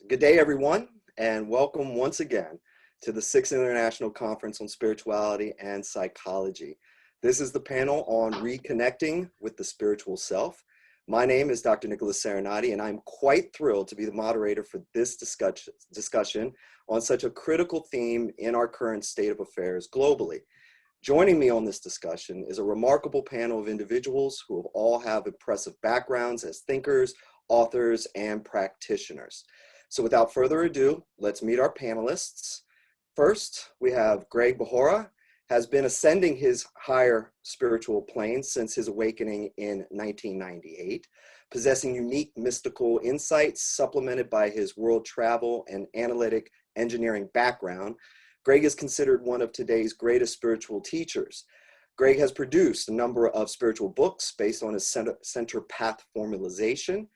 Good day, everyone, and welcome once again to the 6th International Conference on Spirituality and Psychology. This is the panel on reconnecting with the spiritual self. My name is Dr. Nicholas Serenati, and I'm quite thrilled to be the moderator for this discussion on such a critical theme in our current state of affairs globally. Joining me on this discussion is a remarkable panel of individuals who all have impressive backgrounds as thinkers, authors, and practitioners. So without further ado, let's meet our panelists. First, we have Greg Bahora, has been ascending his higher spiritual plane since his awakening in 1998, possessing unique mystical insights supplemented by his world travel and analytic engineering background. Greg is considered one of today's greatest spiritual teachers. Greg has produced a number of spiritual books based on his Centerpath formalization,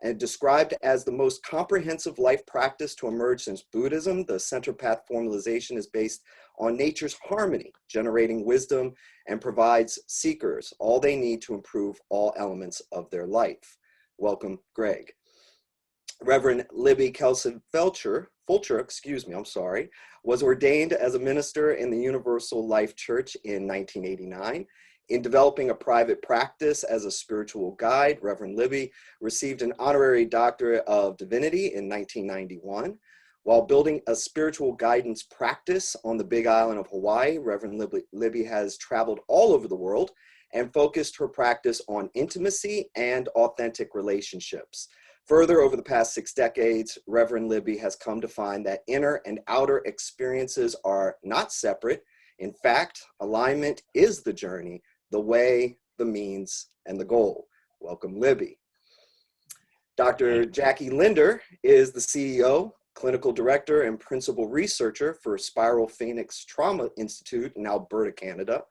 and described as the most comprehensive life practice to emerge since Buddhism. The Centerpath formalization is based on nature's harmony, generating wisdom, and provides seekers all they need to improve all elements of their life. Welcome, Greg. Reverend Libby Kelson-Fulcher, was ordained as a minister in the Universal Life Church in 1989. In developing a private practice as a spiritual guide, Reverend Libby received an honorary doctorate of divinity in 1991. While building a spiritual guidance practice on the Big Island of Hawaii, Reverend Libby has traveled all over the world and focused her practice on intimacy and authentic relationships. Further, over the past 6 decades, Reverend Libby has come to find that inner and outer experiences are not separate. In fact, alignment is the journey, the way, the means, and the goal. Welcome, Libby. Dr. Jacqueline Linder is the CEO, clinical director, and principal researcher for Spiral Phoenix Trauma Institute in Alberta, Canada.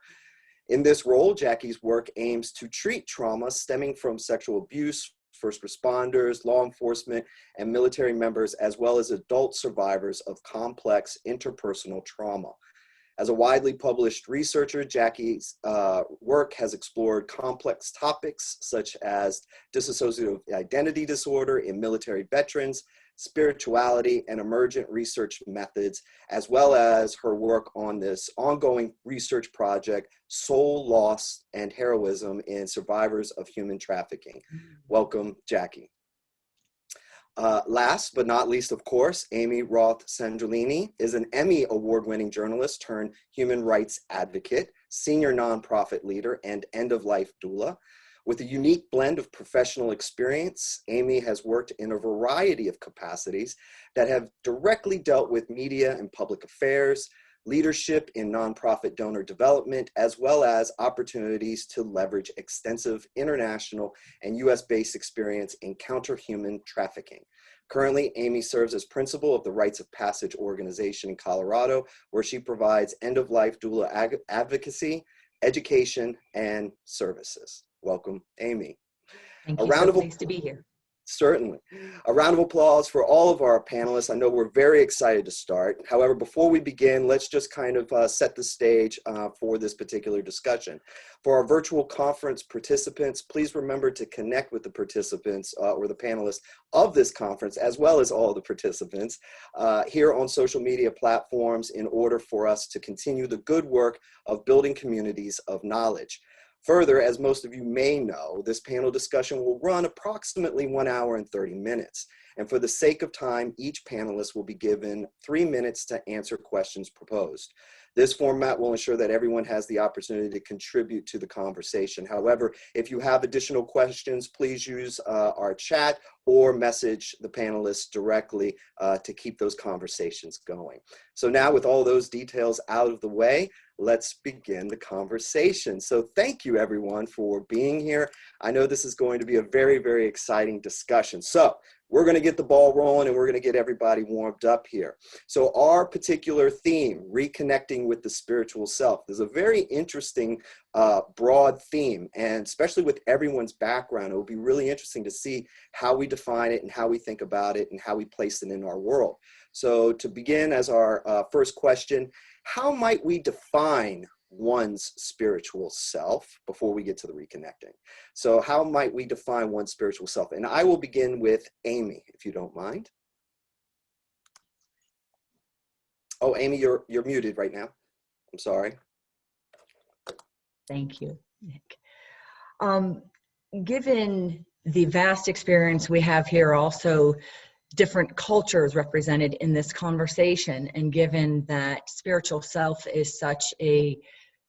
In this role, Jackie's work aims to treat trauma stemming from sexual abuse, first responders, law enforcement, and military members, as well as adult survivors of complex interpersonal trauma. As a widely published researcher, Jackie's work has explored complex topics such as dissociative identity disorder in military veterans, spirituality, and emergent research methods, as well as her work on this ongoing research project, Soul Loss and Heroism in Survivors of Human Trafficking. Welcome, Jackie. Last but not least, of course, Amy Roth Sandrolini is an Emmy award-winning journalist turned human rights advocate, senior nonprofit leader, and end-of-life doula. With a unique blend of professional experience, Amy has worked in a variety of capacities that have directly dealt with media and public affairs, leadership in nonprofit donor development, as well as opportunities to leverage extensive international and US-based experience in counter-human trafficking. Currently, Amy serves as principal of the Rites of Passage organization in Colorado, where she provides end-of-life doula advocacy, education, and services. Welcome, Amy. Thank you. So pleased to be here. Certainly. A round of applause for all of our panelists. I know we're very excited to start. However, before we begin, let's just kind of set the stage for this particular discussion. For our virtual conference participants, please remember to connect with the participants or the panelists of this conference, as well as all the participants here on social media platforms in order for us to continue the good work of building communities of knowledge. Further, as most of you may know, this panel discussion will run approximately 1 hour and 30 minutes. And for the sake of time, each panelist will be given 3 minutes to answer questions proposed. This format will ensure that everyone has the opportunity to contribute to the conversation. However, if you have additional questions, please use our chat or message the panelists directly to keep those conversations going. So now, with all those details out of the way, let's begin the conversation. So thank you, everyone, for being here. I know this is going to be a very, very exciting discussion. So we're going to get the ball rolling and we're going to get everybody warmed up here. So our particular theme, reconnecting with the spiritual self, is a very interesting broad theme, and especially with everyone's background, it will be really interesting to see how we define it and how we think about it and how we place it in our world. So to begin, as our first question, how might we define one's spiritual self before we get to the reconnecting? So how might we define one's spiritual self? And I will begin with Amy, if you don't mind. Oh, Amy, you're muted right now. I'm sorry. Thank you, Nick. Given the vast experience we have here, also different cultures represented in this conversation, and given that spiritual self is such a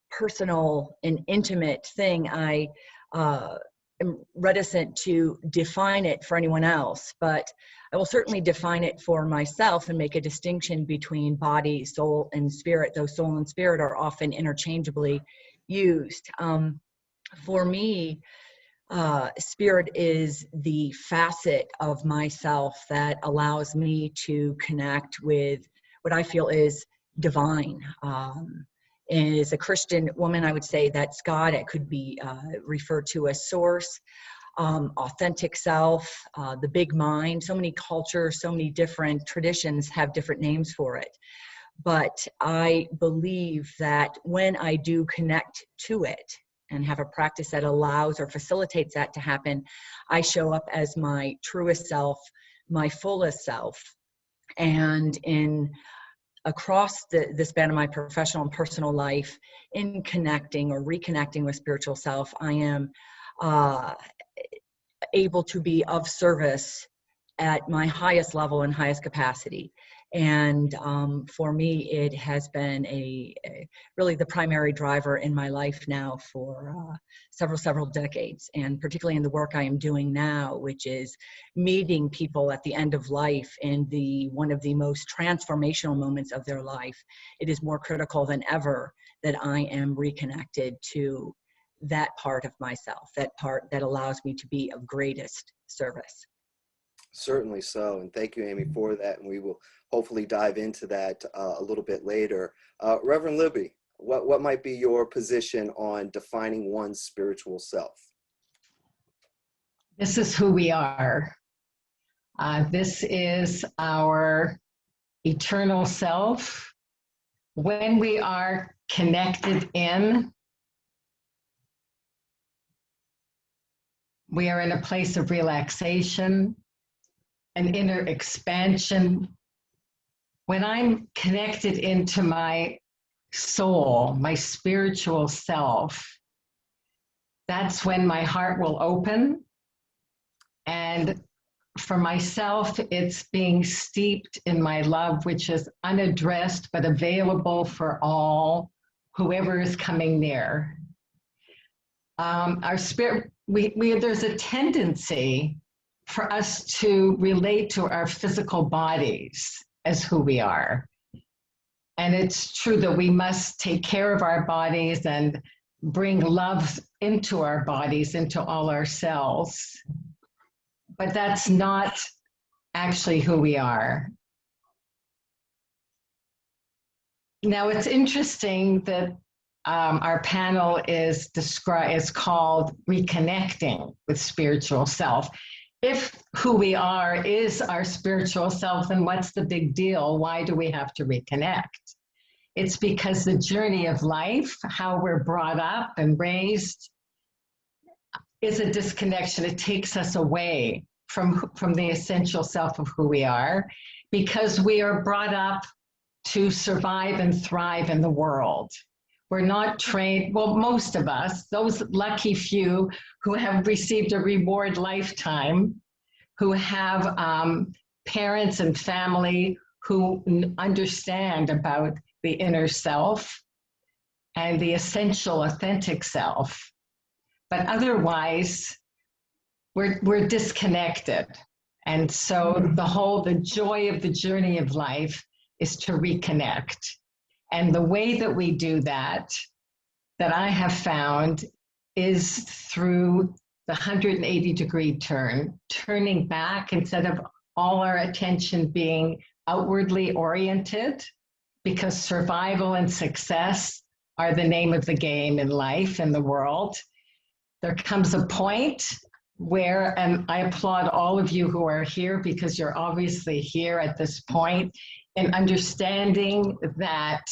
personal and intimate thing, I am reticent to define it for anyone else, but I will certainly define it for myself and make a distinction between body, soul, and spirit, though soul and spirit are often interchangeably used. For me, spirit is the facet of myself that allows me to connect with what I feel is divine. As a Christian woman, I would say that's God. It could be referred to as source, authentic self, the big mind. So many cultures, so many different traditions have different names for it. But I believe that when I do connect to it and have a practice that allows or facilitates that to happen, I show up as my truest self, my fullest self. And across the span of my professional and personal life, in connecting or reconnecting with spiritual self, I am able to be of service at my highest level and highest capacity. And for me, it has been really the primary driver in my life now for several decades, and particularly in the work I am doing now, which is meeting people at the end of life in one of the most transformational moments of their life. It is more critical than ever that I am reconnected to that part of myself, that part that allows me to be of greatest service. Certainly so, and thank you, Amy, for that, and we will hopefully dive into that a little bit later. Reverend Libby, what might be your position on defining one's spiritual self? This is who we are. This is our eternal self. When we are connected in, we are in a place of relaxation, an inner expansion. When I'm connected into my soul, my spiritual self, that's when my heart will open. And for myself, it's being steeped in my love, which is unaddressed but available for all, whoever is coming near. Our spirit, there's a tendency for us to relate to our physical bodies as who we are. And it's true that we must take care of our bodies and bring love into our bodies, into all our cells. But that's not actually who we are. Now, it's interesting that our panel is called Reconnecting with Spiritual Self. If who we are is our spiritual self, then what's the big deal? Why do we have to reconnect? It's because the journey of life, how we're brought up and raised, is a disconnection. It takes us away from the essential self of who we are, because we are brought up to survive and thrive in the world. We're not trained, well, most of us, those lucky few who have received a reward lifetime, who have parents and family who understand about the inner self and the essential, authentic self. But otherwise, we're disconnected. And so the joy of the journey of life is to reconnect. And the way that we do that I have found, is through the 180-degree turn, turning back instead of all our attention being outwardly oriented, because survival and success are the name of the game in life, in the world. There comes a point where, and I applaud all of you who are here, because you're obviously here at this point, in understanding that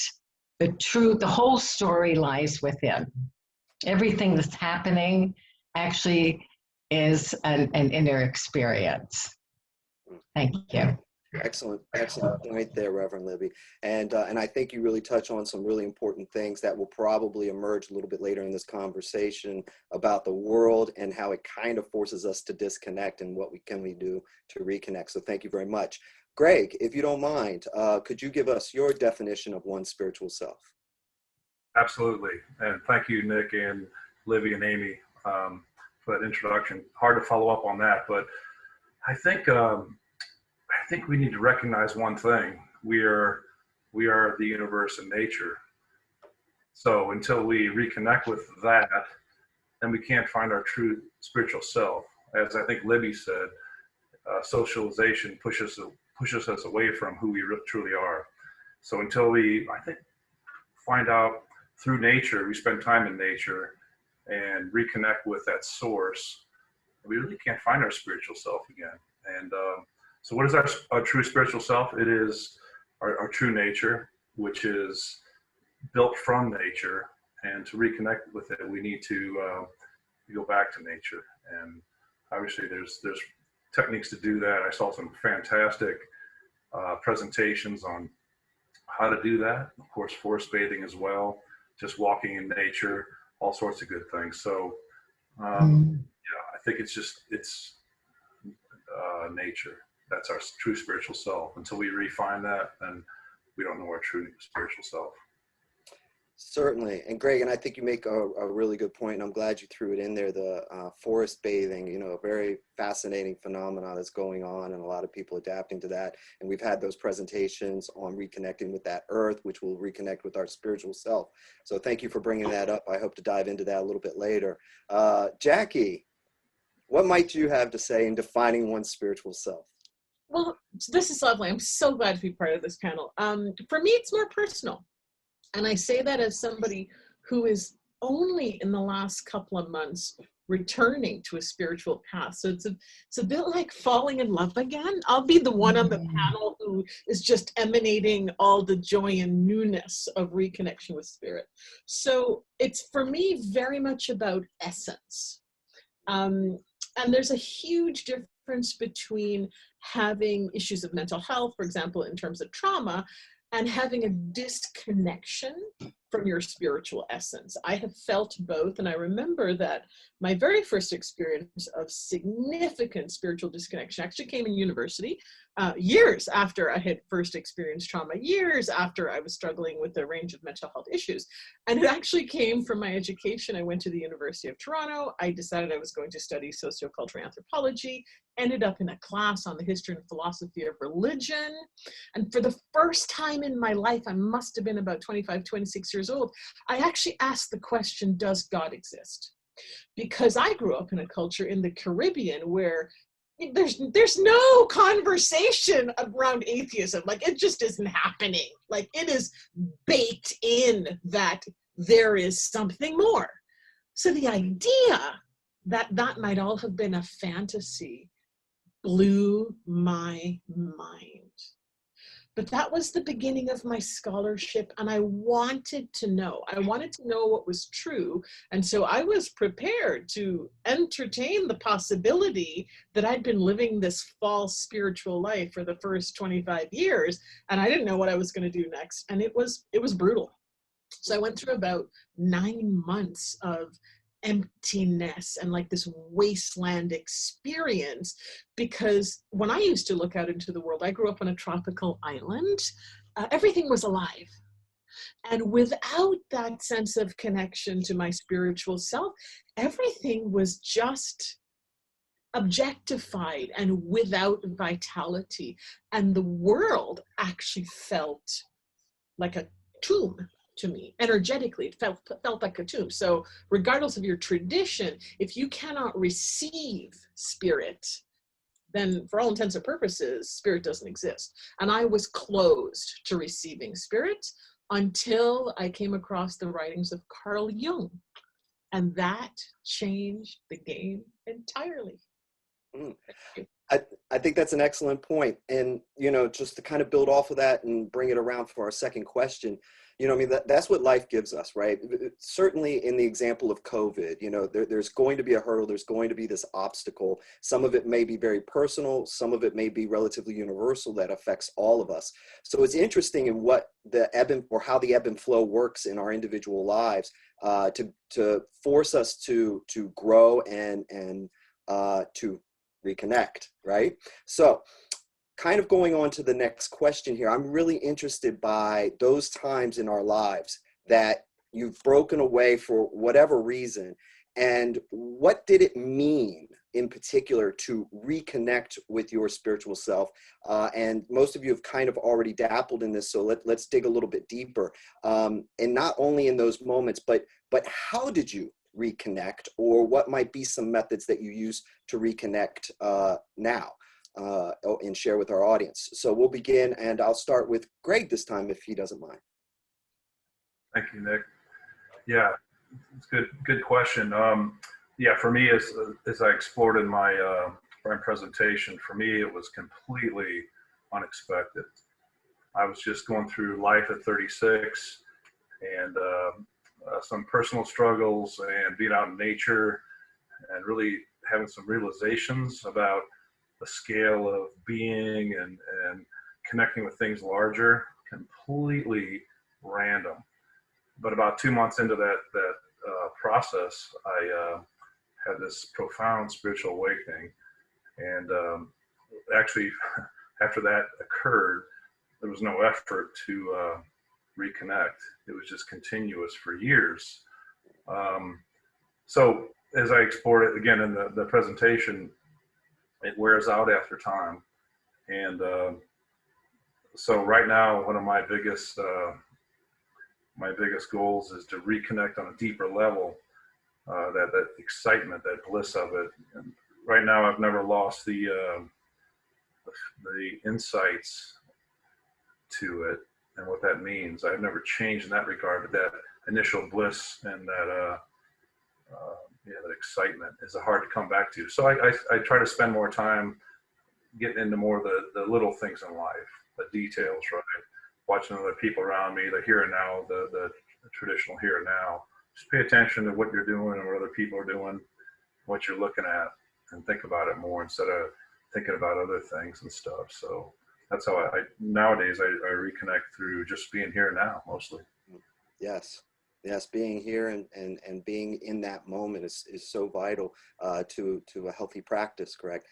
the whole story lies within. Everything that's happening actually is an inner experience. Thank you. Excellent, excellent point there, Reverend Libby. And I think you really touch on some really important things that will probably emerge a little bit later in this conversation about the world and how it kind of forces us to disconnect and what we do to reconnect. So thank you very much. Greg, if you don't mind, could you give us your definition of one's spiritual self? Absolutely. And thank you, Nick and Libby and Amy, for that introduction. Hard to follow up on that, but I think we need to recognize one thing. We are the universe and nature. So until we reconnect with that, then we can't find our true spiritual self. As I think Libby said, socialization pushes us away from who we truly are. So until we, I think, find out through nature, we spend time in nature and reconnect with that source, we really can't find our spiritual self again. And so what is our true spiritual self? It is our true nature, which is built from nature. And to reconnect with it, we need to go back to nature. And obviously there's techniques to do that. I saw some fantastic presentations on how to do that. Of course, forest bathing as well, just walking in nature, all sorts of good things. So yeah, I think it's nature. That's our true spiritual self. Until we refine that, then we don't know our true spiritual self. Certainly. And Greg, and I think you make a really good point, and I'm glad you threw it in there, the forest bathing, you know, a very fascinating phenomenon that's going on and a lot of people adapting to that. And we've had those presentations on reconnecting with that earth, which will reconnect with our spiritual self. So thank you for bringing that up. I hope to dive into that a little bit later. Jackie, what might you have to say in defining one's spiritual self? Well, this is lovely. I'm so glad to be part of this panel. For me, it's more personal. And I say that as somebody who is only in the last couple of months returning to a spiritual path. So it's a bit like falling in love again. I'll be the one on the panel who is just emanating all the joy and newness of reconnection with spirit. So it's, for me, very much about essence. And there's a huge difference between having issues of mental health, for example, in terms of trauma, and having a disconnection from your spiritual essence. I have felt both, and I remember that my very first experience of significant spiritual disconnection actually came in university, years after I had first experienced trauma, years after I was struggling with a range of mental health issues. And it actually came from my education. I went to the University of Toronto. I decided I was going to study sociocultural anthropology, ended up in a class on the history and philosophy of religion. And for the first time in my life, I must have been about 25, 26 years old, I actually asked the question, does God exist? Because I grew up in a culture in the Caribbean where there's no conversation around atheism. Like, it just isn't happening. Like, it is baked in that there is something more. So the idea that that might all have been a fantasy blew my mind. But that was the beginning of my scholarship, and I wanted to know. I wanted to know what was true, and so I was prepared to entertain the possibility that I'd been living this false spiritual life for the first 25 years, and I didn't know what I was going to do next, and it was brutal. So I went through about 9 months of emptiness and like this wasteland experience, because when I used to look out into the world, I grew up on a tropical island, everything was alive. And without that sense of connection to my spiritual self, everything was just objectified and without vitality. And the world actually felt like a tomb to me. Energetically, it felt like a tomb. So regardless of your tradition, if you cannot receive spirit, then for all intents and purposes, spirit doesn't exist. And I was closed to receiving spirit until I came across the writings of Carl Jung. And that changed the game entirely. I I think that's an excellent point. And, you know, just to kind of build off of that and bring it around for our second question, you know, I mean, that's what life gives us, right? Certainly in the example of COVID, you know, there's going to be a hurdle, there's going to be this obstacle. Some of it may be very personal, some of it may be relatively universal that affects all of us. So it's interesting in what the ebb and, or how the ebb and flow works in our individual lives to force us to grow and to reconnect, right? So kind of going on to the next question here, I'm really interested by those times in our lives that you've broken away for whatever reason, and what did it mean in particular to reconnect with your spiritual self? And most of you have kind of already dabbled in this, so let's dig a little bit deeper. And not only in those moments, but how did you reconnect, or what might be some methods that you use to reconnect now? And share with our audience. So we'll begin, and I'll start with Greg this time, if he doesn't mind. Thank you, Nick. Yeah, it's good question. Yeah, for me, as I explored in my presentation, for me, it was completely unexpected. I was just going through life at 36 and some personal struggles and being out in nature and really having some realizations about the scale of being and connecting with things larger, completely random. But about 2 months into that process, I had this profound spiritual awakening. And actually, after that occurred, there was no effort to reconnect. It was just continuous for years. So as I explored it again in the presentation, it wears out after time. And so right now, one of my biggest goals is to reconnect on a deeper level, that excitement, that bliss of it. And right now, I've never lost the insights to it and what that means. I've never changed in that regard, but that initial bliss and that that excitement is hard to come back to. So I try to spend more time getting into more of the little things in life, the details, right? Watching other people around me, the here and now, the traditional here and now. Just pay attention to what you're doing and what other people are doing, what you're looking at, and think about it more instead of thinking about other things and stuff. So that's how I nowadays I reconnect through just being here now, mostly. Yes. Yes, being here and being in that moment is so vital to a healthy practice, correct?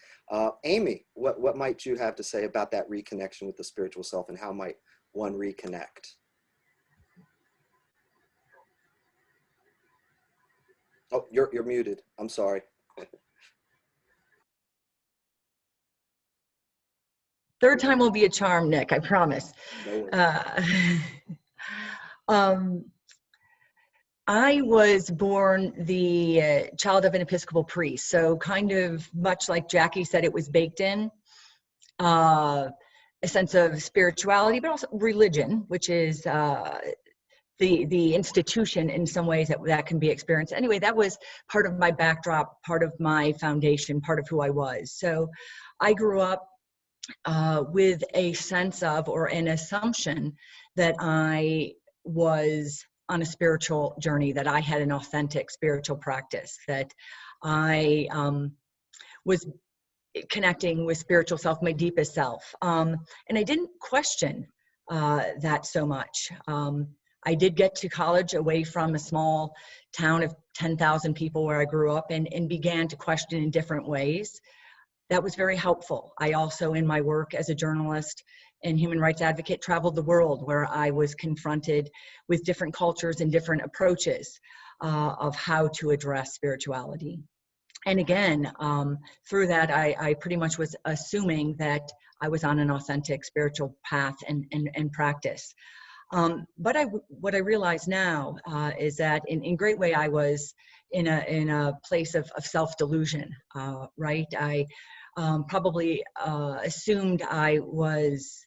Amy, what might you have to say about that reconnection with the spiritual self, and how might one reconnect? Oh, you're muted. I'm sorry. Third time will be a charm, Nick, I promise. No I was born the child of an Episcopal priest, so kind of much like Jackie said, it was baked in, a sense of spirituality, but also religion, which is the institution in some ways that can be experienced. Anyway, that was part of my backdrop, part of my foundation, part of who I was. So I grew up with a sense of, or an assumption that I was on a spiritual journey, that I had an authentic spiritual practice, that I was connecting with spiritual self, my deepest self. And I didn't question that so much. I did get to college away from a small town of 10,000 people where I grew up, and began to question in different ways. That was very helpful. I also, in my work as a journalist and human rights advocate, traveled the world, where I was confronted with different cultures and different approaches of how to address spirituality. And again, through that, I pretty much was assuming that I was on an authentic spiritual path and practice. But what I realize now is that in great way I was in a place of self-delusion, right? I probably assumed I was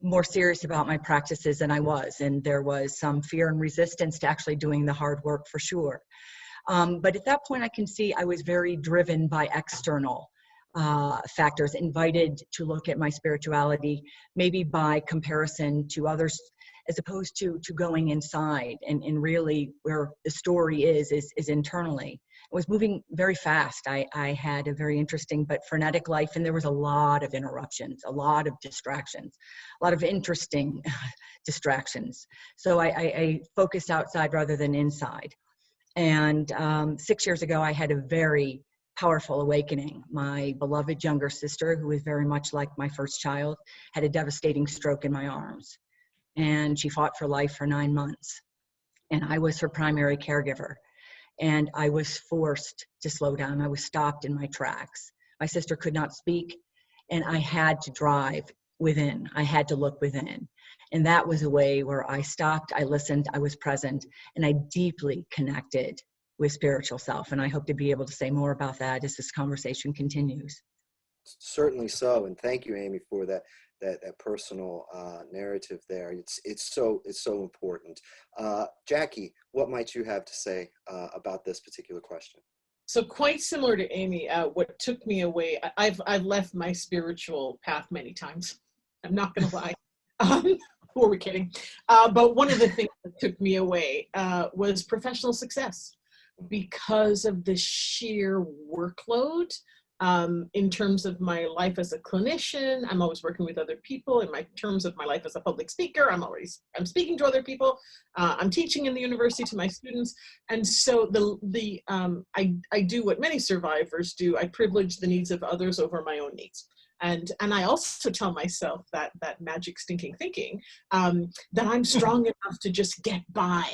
more serious about my practices than I was, and there was some fear and resistance to actually doing the hard work, for sure. But at that point, I can see I was very driven by external factors, invited to look at my spirituality, maybe by comparison to others, as opposed to going inside and really where the story is internally. I was moving very fast. I had a very interesting but frenetic life, and there was a lot of interruptions, a lot of distractions, a lot of interesting distractions. So I focused outside rather than inside. And 6 years ago, I had a very powerful awakening. My beloved younger sister, who was very much like my first child, had a devastating stroke in my arms. And she fought for life for 9 months. And I was her primary caregiver. And I was forced to slow down. I was stopped in my tracks. My sister could not speak, and I had to drive within. I had to look within. And that was a way where I stopped, I listened, I was present, and I deeply connected with spiritual self. And I hope to be able to say more about that as this conversation continues. Certainly so, and thank you, Amy, for that personal narrative there. It's so important. Jackie, what might you have to say about this particular question? So quite similar to Amy, what took me away, I've left my spiritual path many times. I'm not going to lie. Who are we kidding? But one of the things that took me away was professional success, because of the sheer workload. In terms of my life as a clinician, I'm always working with other people. In my terms of my life as a public speaker, I'm speaking to other people. I'm teaching in the university to my students, and so I do what many survivors do. I privilege the needs of others over my own needs. And I also tell myself that magic stinking thinking, that I'm strong enough to just get by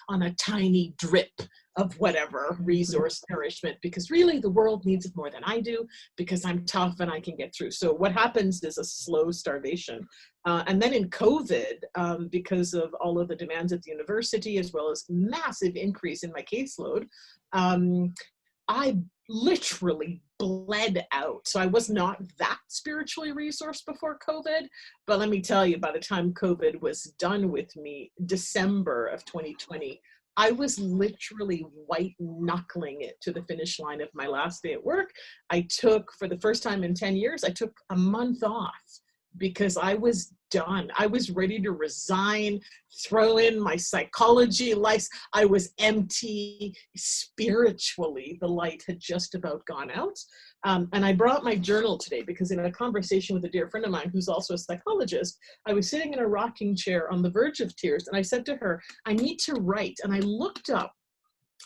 on a tiny drip of whatever resource nourishment, because really the world needs it more than I do, because I'm tough and I can get through. So what happens is a slow starvation. And then in COVID, because of all of the demands at the university, as well as massive increase in my caseload, I literally bled out. So I was not that spiritually resourced before COVID, but let me tell you, by the time COVID was done with me, December of 2020, I was literally white knuckling it to the finish line of my last day at work. I took, for the first time in 10 years, I took a month off because I was done. I was ready to resign, throw in my psychology life. I was empty spiritually. The light had just about gone out. And I brought my journal today because in a conversation with a dear friend of mine who's also a psychologist, I was sitting in a rocking chair on the verge of tears, and I said to her, I need to write. And I looked up,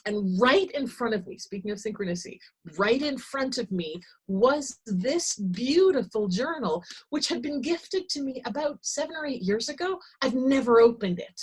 and right in front of me, speaking of synchronicity, right in front of me was this beautiful journal, which had been gifted to me about 7 or 8 years ago. I've never opened it.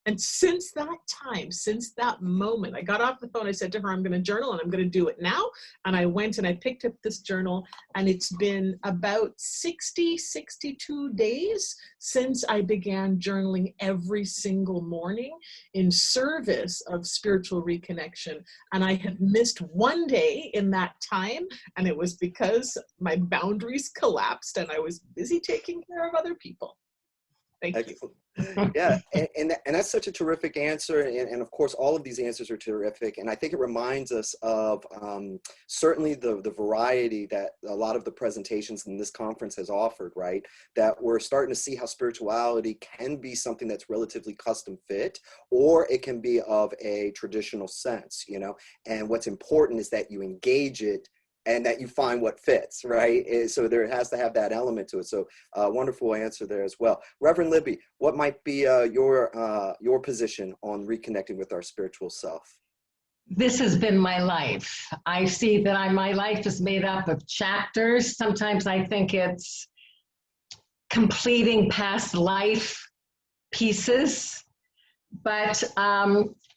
And since that time, since that moment, I got off the phone, I said to her, I'm going to journal and I'm going to do it now. And I went and I picked up this journal, and it's been about 62 days since I began journaling every single morning in service of spiritual reconnection. And I had missed one day in that time, and it was because my boundaries collapsed and I was busy taking care of other people. Thank you. Yeah, and that's such a terrific answer, and of course all of these answers are terrific, and I think it reminds us of certainly the variety that a lot of the presentations in this conference has offered, right? That we're starting to see how spirituality can be something that's relatively custom fit, or it can be of a traditional sense, you know, and what's important is that you engage it and that you find what fits, right? So there has to have that element to it. So wonderful answer there as well. Reverend Libby, what might be your position on reconnecting with our spiritual self? This has been my life. I see that my life is made up of chapters. Sometimes I think it's completing past life pieces, but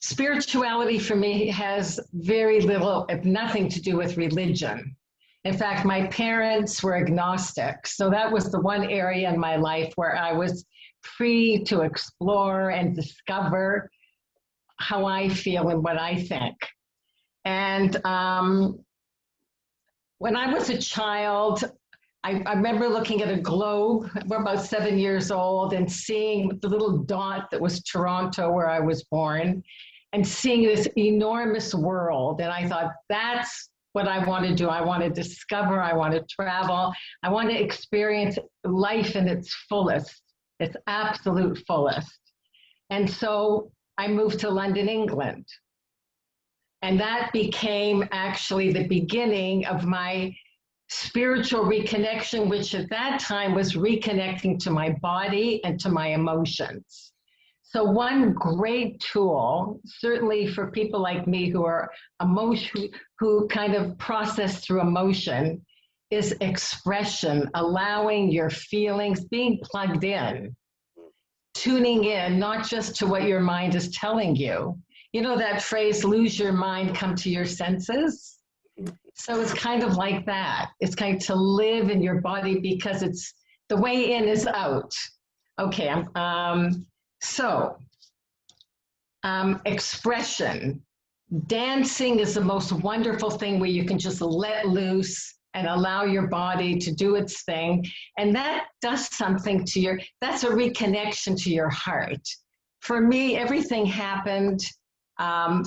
spirituality for me has very little, if nothing, to do with religion. In fact, my parents were agnostic, so that was the one area in my life where I was free to explore and discover how I feel and what I think. And when I was a child, I remember looking at a globe. We're about 7 years old, and seeing the little dot that was Toronto, where I was born, and seeing this enormous world. And I thought, that's what I want to do. I want to discover, I want to travel, I want to experience life in its fullest, its absolute fullest. And so I moved to London, England. And that became actually the beginning of my spiritual reconnection, which at that time was reconnecting to my body and to my emotions. So one great tool, certainly for people like me who are who kind of process through emotion, is expression, allowing your feelings, being plugged in, tuning in, not just to what your mind is telling you. You know that phrase, lose your mind, come to your senses? So it's kind of like that. It's kind of to live in your body, because it's the way in is out. Okay, expression. Dancing is the most wonderful thing where you can just let loose and allow your body to do its thing. And that does something to that's a reconnection to your heart. For me, everything happened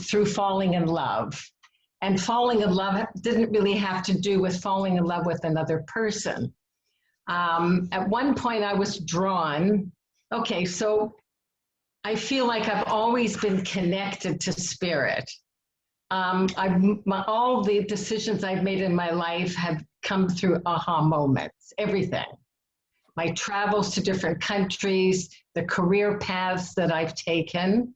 through falling in love. And falling in love didn't really have to do with falling in love with another person. At one point I was drawn, okay, so I feel like I've always been connected to spirit. All the decisions I've made in my life have come through aha moments, everything. My travels to different countries, the career paths that I've taken.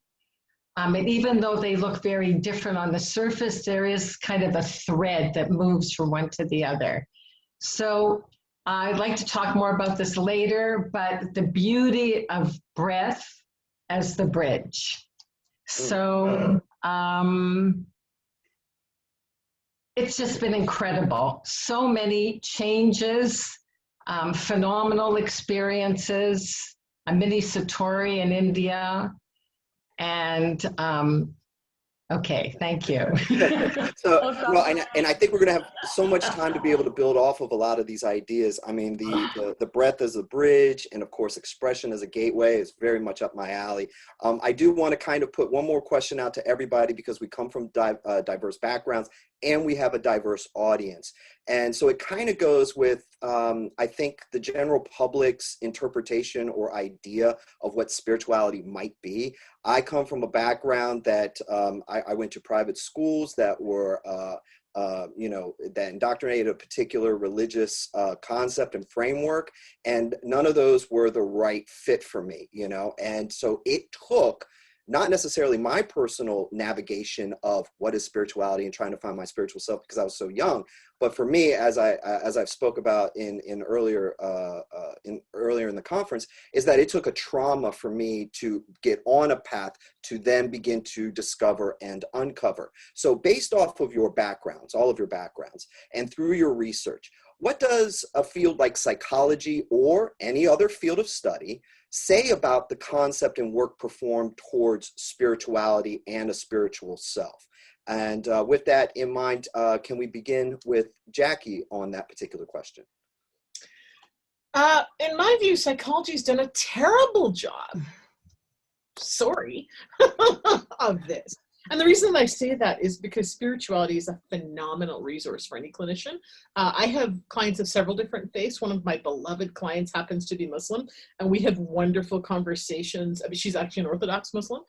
And even though they look very different on the surface, there is kind of a thread that moves from one to the other. So I'd like to talk more about this later, but the beauty of breath as the bridge. So it's just been incredible. So many changes, phenomenal experiences, a mini Satori in India, and okay, thank you. So, no, and I think we're going to have so much time to be able to build off of a lot of these ideas. I mean, the breath as a bridge, and of course, expression as a gateway is very much up my alley. I do want to kind of put one more question out to everybody, because we come from diverse backgrounds and we have a diverse audience. And so it kind of goes with, I think, the general public's interpretation or idea of what spirituality might be. I come from a background that I went to private schools that were, that indoctrinated a particular religious concept and framework, and none of those were the right fit for me, and so it took not necessarily my personal navigation of what is spirituality and trying to find my spiritual self, because I was so young. But for me, as I've spoke about in earlier in the conference, is that it took a trauma for me to get on a path to then begin to discover and uncover. So based off of your backgrounds, all of your backgrounds, and through your research, what does a field like psychology or any other field of study say about the concept and work performed towards spirituality and a spiritual self? And with that in mind, can we begin with Jackie on that particular question? In my view, psychology's done a terrible job, sorry, of this. And the reason I say that is because spirituality is a phenomenal resource for any clinician. I have clients of several different faiths. One of my beloved clients happens to be Muslim, and we have wonderful conversations. I mean, she's actually an Orthodox Muslim.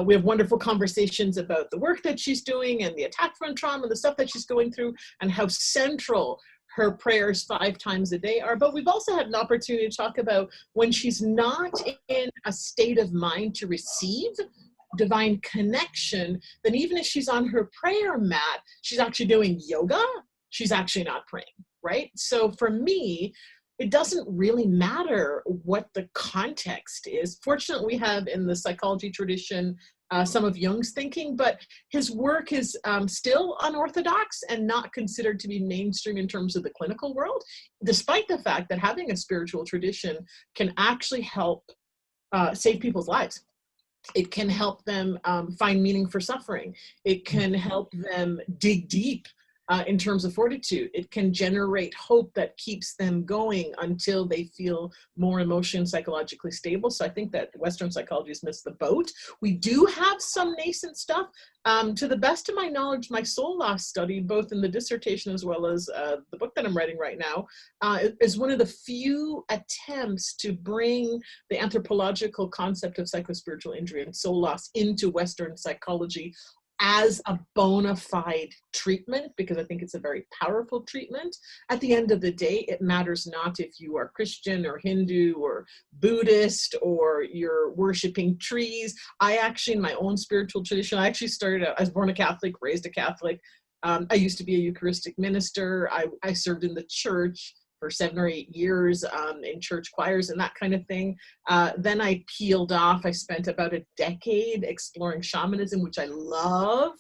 We have wonderful conversations about the work that she's doing and the attack from trauma, the stuff that she's going through, and how central her prayers 5 times a day are. But we've also had an opportunity to talk about when she's not in a state of mind to receive divine connection, then even if she's on her prayer mat, she's actually doing yoga, she's actually not praying, right? So for me, it doesn't really matter what the context is. Fortunately, we have in the psychology tradition some of Jung's thinking, but his work is still unorthodox and not considered to be mainstream in terms of the clinical world, despite the fact that having a spiritual tradition can actually help save people's lives. It can help them find meaning for suffering. It can help them dig deep in terms of fortitude. It can generate hope that keeps them going until they feel more emotionally and psychologically stable. So I think that Western psychology has missed the boat. We do have some nascent stuff. To the best of my knowledge, my soul loss study, both in the dissertation as well as the book that I'm writing right now, is one of the few attempts to bring the anthropological concept of psychospiritual injury and soul loss into Western psychology as a bona fide treatment, because I think it's a very powerful treatment. At the end of the day, it matters not if you are Christian or Hindu or Buddhist or you're worshiping trees. I actually, in my own spiritual tradition, I actually started out, I was born a Catholic, raised a Catholic. I used to be a Eucharistic minister. I served in the church for 7 or 8 years in church choirs and that kind of thing. Then I peeled off. I spent about a decade exploring shamanism, which I love,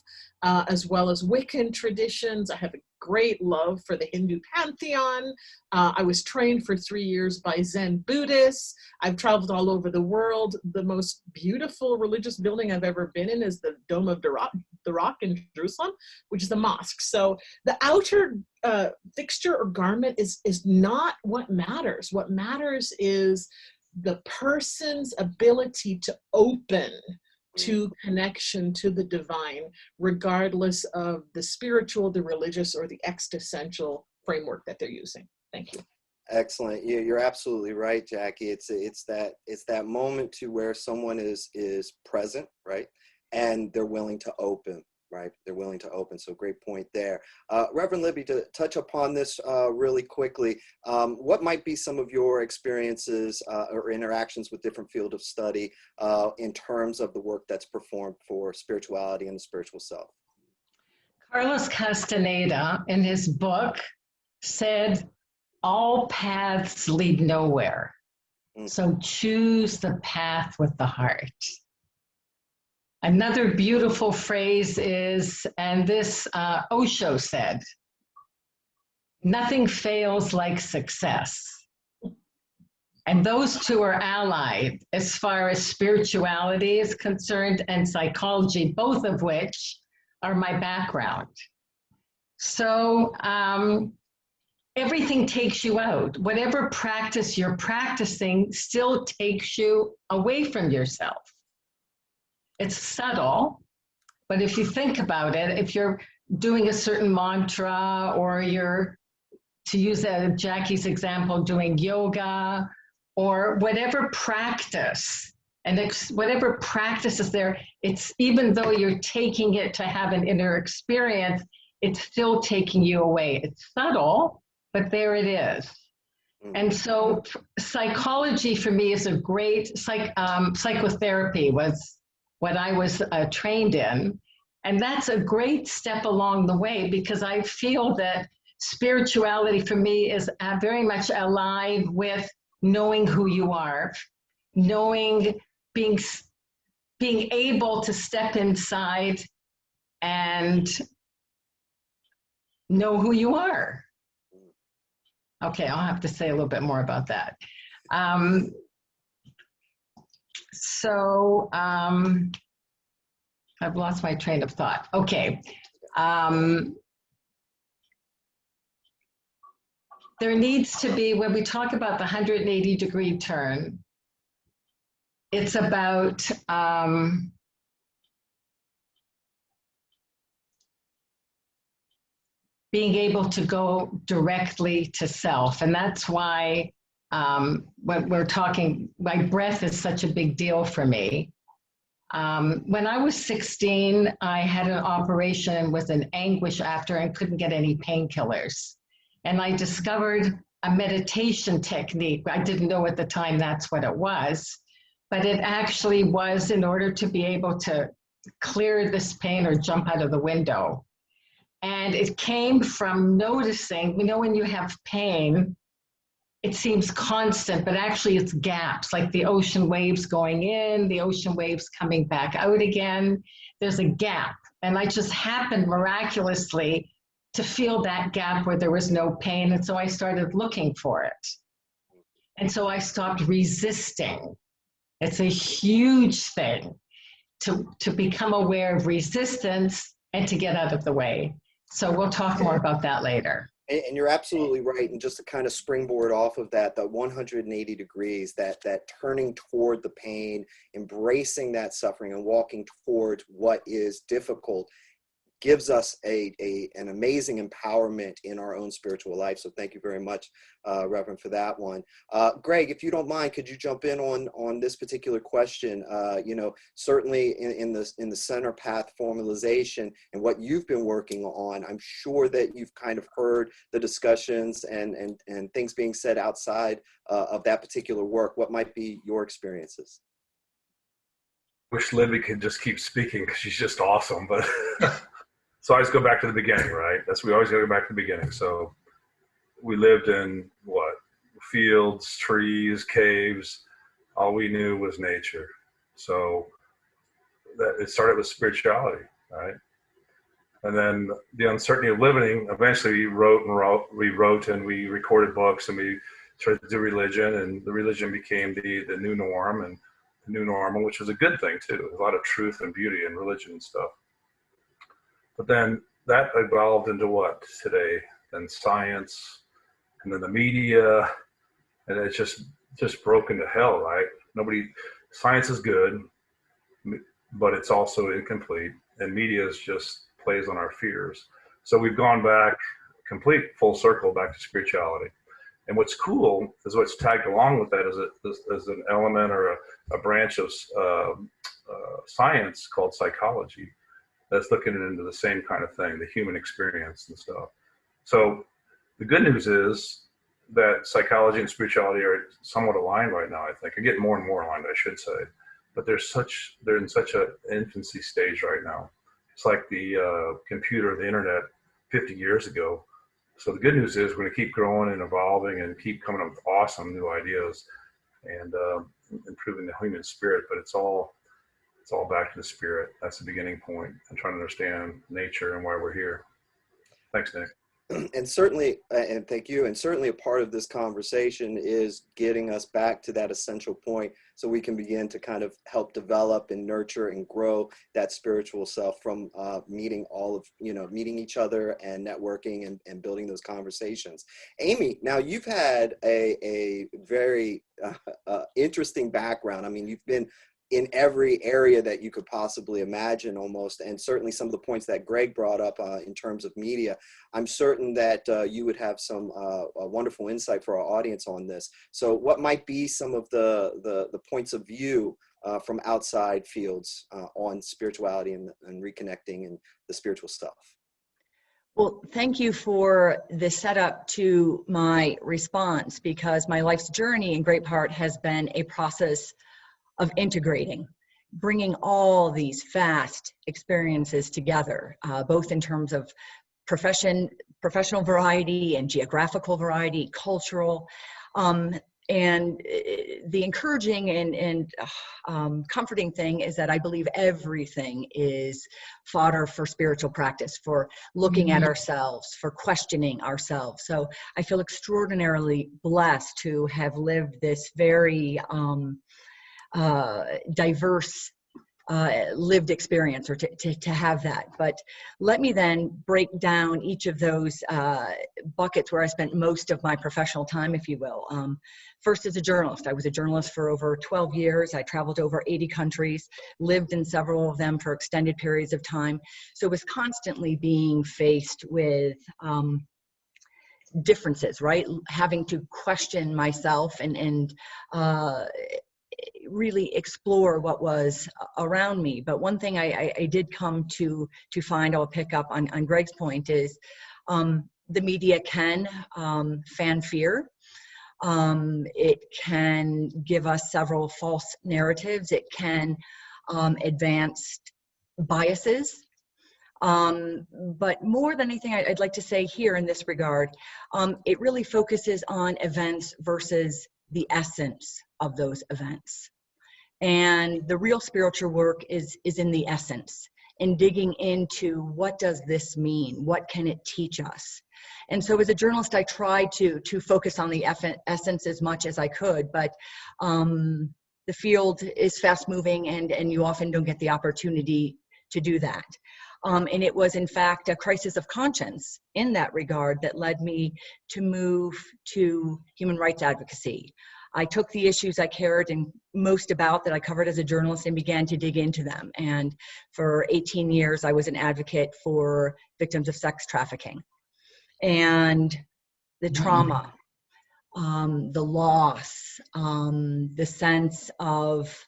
as well as Wiccan traditions. I have a great love for the Hindu pantheon. I was trained for 3 years by Zen Buddhists. I've traveled all over the world. The most beautiful religious building I've ever been in is the Dome of the Rock in Jerusalem, which is a mosque. So the outer fixture or garment is not what matters. What matters is the person's ability to open to connection to the divine, regardless of the spiritual, the religious, or the existential framework that they're using. Thank you. Excellent. You're absolutely right, Jackie. It's that moment to where someone is present, right, and they're willing to open. Right, they're willing to open. So great point there. Reverend Libby, to touch upon this really quickly, what might be some of your experiences or interactions with different fields of study in terms of the work that's performed for spirituality and the spiritual self? Carlos Castaneda, in his book, said, all paths lead nowhere. So choose the path with the heart. Another beautiful phrase is, and this Osho said, nothing fails like success. And those two are allied as far as spirituality is concerned and psychology, both of which are my background. So everything takes you out. Whatever practice you're practicing still takes you away from yourself. It's subtle, but if you think about it, if you're doing a certain mantra or you're, to use Jackie's example, doing yoga or whatever practice, and whatever practice is there, it's even though you're taking it to have an inner experience, it's still taking you away. It's subtle, but there it is. And so psychology for me is a great, psychotherapy was what I was trained in. And that's a great step along the way because I feel that spirituality for me is very much aligned with knowing who you are, knowing, being able to step inside and know who you are. Okay, I'll have to say a little bit more about that. I've lost my train of thought. Okay. There needs to be, when we talk about the 180-degree turn, it's about being able to go directly to self. And that's why when we're talking, my breath is such a big deal for me. When I was 16, I had an operation with an anguish after and couldn't get any painkillers. And I discovered a meditation technique. I didn't know at the time that's what it was, but it actually was in order to be able to clear this pain or jump out of the window. And it came from noticing, you know, when you have pain, it seems constant, but actually it's gaps, like the ocean waves going in, the ocean waves coming back out again. There's a gap. And I just happened miraculously to feel that gap where there was no pain. And so I started looking for it. And so I stopped resisting. It's a huge thing to become aware of resistance and to get out of the way. So we'll talk more about that later. And you're absolutely right. And just to kind of springboard off of that, the 180 degrees, that turning toward the pain, embracing that suffering and walking towards what is difficult gives us an amazing empowerment in our own spiritual life. So thank you very much, Reverend, for that one. Greg, if you don't mind, could you jump in on this particular question? You know, certainly in the Centerpath formalization and what you've been working on, I'm sure that you've kind of heard the discussions and things being said outside of that particular work. What might be your experiences? Wish Libby could just keep speaking because she's just awesome, but so I always go back to the beginning, right? We always go back to the beginning. So we lived in what? Fields, trees, caves. All we knew was nature. So that it started with spirituality, right? And then the uncertainty of living, eventually we wrote and we recorded books and we started to do religion, and the religion became the new norm and the new normal, which was a good thing too. There's a lot of truth and beauty in religion and stuff. But then that evolved into what today? Then science, and then the media, and it's just broken to hell, right? Science is good, but it's also incomplete, and media just plays on our fears. So we've gone back, complete full circle back to spirituality. And what's cool is what's tagged along with that is an element or a branch of science called psychology. That's looking into the same kind of thing, the human experience and stuff. So the good news is that psychology and spirituality are somewhat aligned right now, I think. They're getting more and more aligned, I should say. But they're in such an infancy stage right now. It's like the computer, the internet 50 years ago. So the good news is we're going to keep growing and evolving and keep coming up with awesome new ideas and improving the human spirit. But it's all back to the spirit. That's the beginning point. I'm trying to understand nature and why we're here. Thanks, Nick. And certainly, and thank you, and certainly a part of this conversation is getting us back to that essential point so we can begin to kind of help develop and nurture and grow that spiritual self from meeting each other and networking and building those conversations. Amy, now you've had a very interesting background. I mean, you've been in every area that you could possibly imagine almost, and certainly some of the points that Greg brought up in terms of media. I'm certain that you would have some wonderful insight for our audience on this. So what might be some of the points of view from outside fields on spirituality and reconnecting and the spiritual stuff? Well, thank you for the setup to my response, because my life's journey in great part has been a process of integrating, bringing all these vast experiences together, both in terms of professional variety and geographical variety, cultural, and the encouraging and comforting thing is that I believe everything is fodder for spiritual practice, for looking at ourselves, for questioning ourselves. So I feel extraordinarily blessed to have lived this very diverse lived experience, or to have that. But let me then break down each of those buckets where I spent most of my professional time, if you will. First, as a journalist. I was a journalist for over 12 years. I traveled to over 80 countries, lived in several of them for extended periods of time. So was constantly being faced with differences, right? Having to question myself and really explore what was around me. But one thing I did come to find, I'll pick up on Greg's point, is the media can fan fear. It can give us several false narratives. It can advance biases. But more than anything, I'd like to say here in this regard, it really focuses on events versus the essence of those events. And the real spiritual work is in the essence, in digging into what does this mean? What can it teach us? And so as a journalist, I tried to focus on the essence as much as I could, but the field is fast moving and you often don't get the opportunity to do that. And it was, in fact, a crisis of conscience in that regard that led me to move to human rights advocacy. I took the issues I cared most about, that I covered as a journalist, and began to dig into them. And for 18 years, I was an advocate for victims of sex trafficking. And the trauma, the loss, the sense of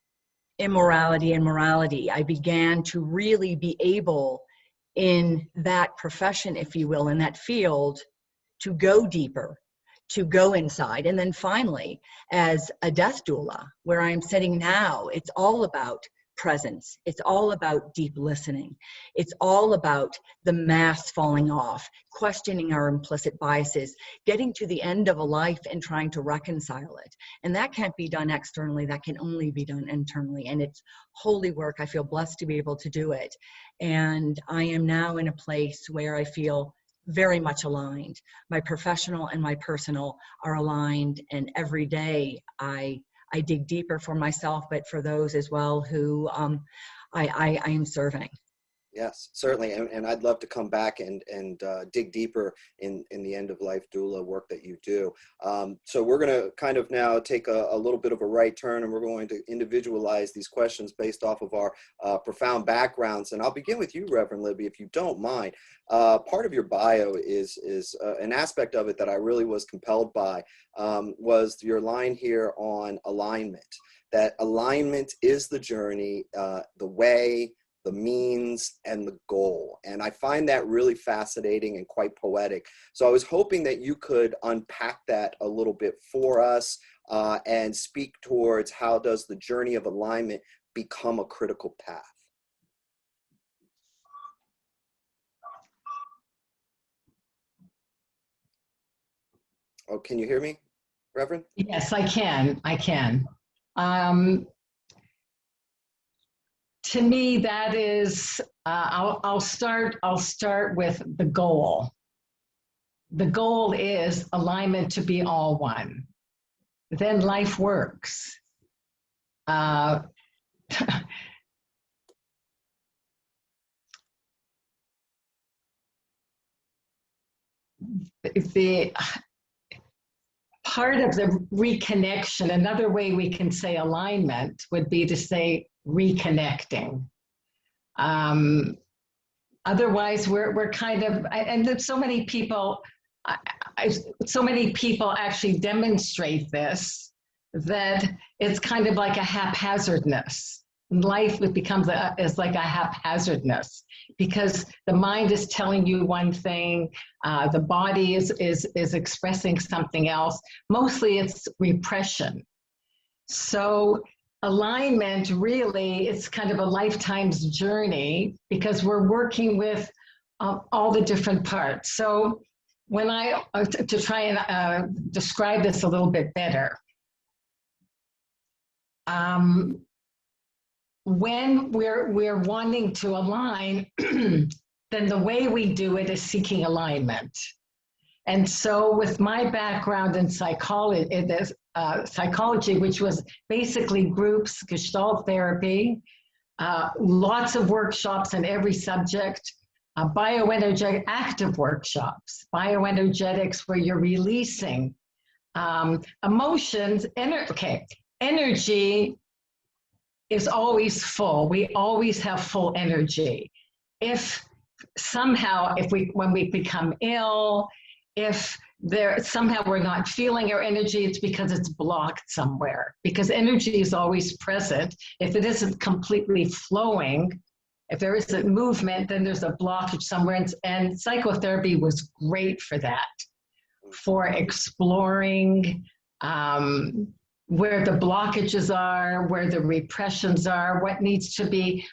immorality and morality. I began to really be able, in that profession, if you will, in that field, to go deeper, to go inside. And then finally, as a death doula, where I'm sitting now, it's all about presence. It's all about deep listening. It's all about the mask falling off, questioning our implicit biases, getting to the end of a life and trying to reconcile it. And that can't be done externally. That can only be done internally. And it's holy work. I feel blessed to be able to do it. And I am now in a place where I feel very much aligned. My professional and my personal are aligned. And every day I dig deeper for myself, but for those as well who I am serving. Yes, certainly. And I'd love to come back and dig deeper in the end of life doula work that you do. So we're going to kind of now take a little bit of a right turn, and we're going to individualize these questions based off of our profound backgrounds. And I'll begin with you, Reverend Libby, if you don't mind. Part of your bio is an aspect of it that I really was compelled by, was your line here on alignment, that alignment is the journey, the way, the means, and the goal. And I find that really fascinating and quite poetic. So I was hoping that you could unpack that a little bit for us and speak towards how does the journey of alignment become a critical path? Oh, can you hear me, Reverend? Yes, I can. To me, that is, I'll start with the goal. The goal is alignment to be all one. Then life works. The part of the reconnection, another way we can say alignment would be to say reconnecting. Otherwise, we're kind of, and so many people actually demonstrate this, that it's kind of like a haphazardness. Life becomes is like a haphazardness, because the mind is telling you one thing, the body is expressing something else. Mostly it's repression. So alignment, really, it's kind of a lifetime's journey, because we're working with all the different parts. So when to try and describe this a little bit better, when we're wanting to align, then the way we do it is seeking alignment. And so with my background in psychology, which was basically groups, Gestalt therapy, lots of workshops in every subject, bioenergetic active workshops, bioenergetics where you're releasing emotions. Energy is always full. We always have full energy. If somehow, when we become ill, if somehow we're not feeling our energy, it's because it's blocked somewhere, because energy is always present. If it isn't completely flowing, if there isn't movement, then there's a blockage somewhere. And psychotherapy was great for that, for exploring where the blockages are, where the repressions are, what needs to be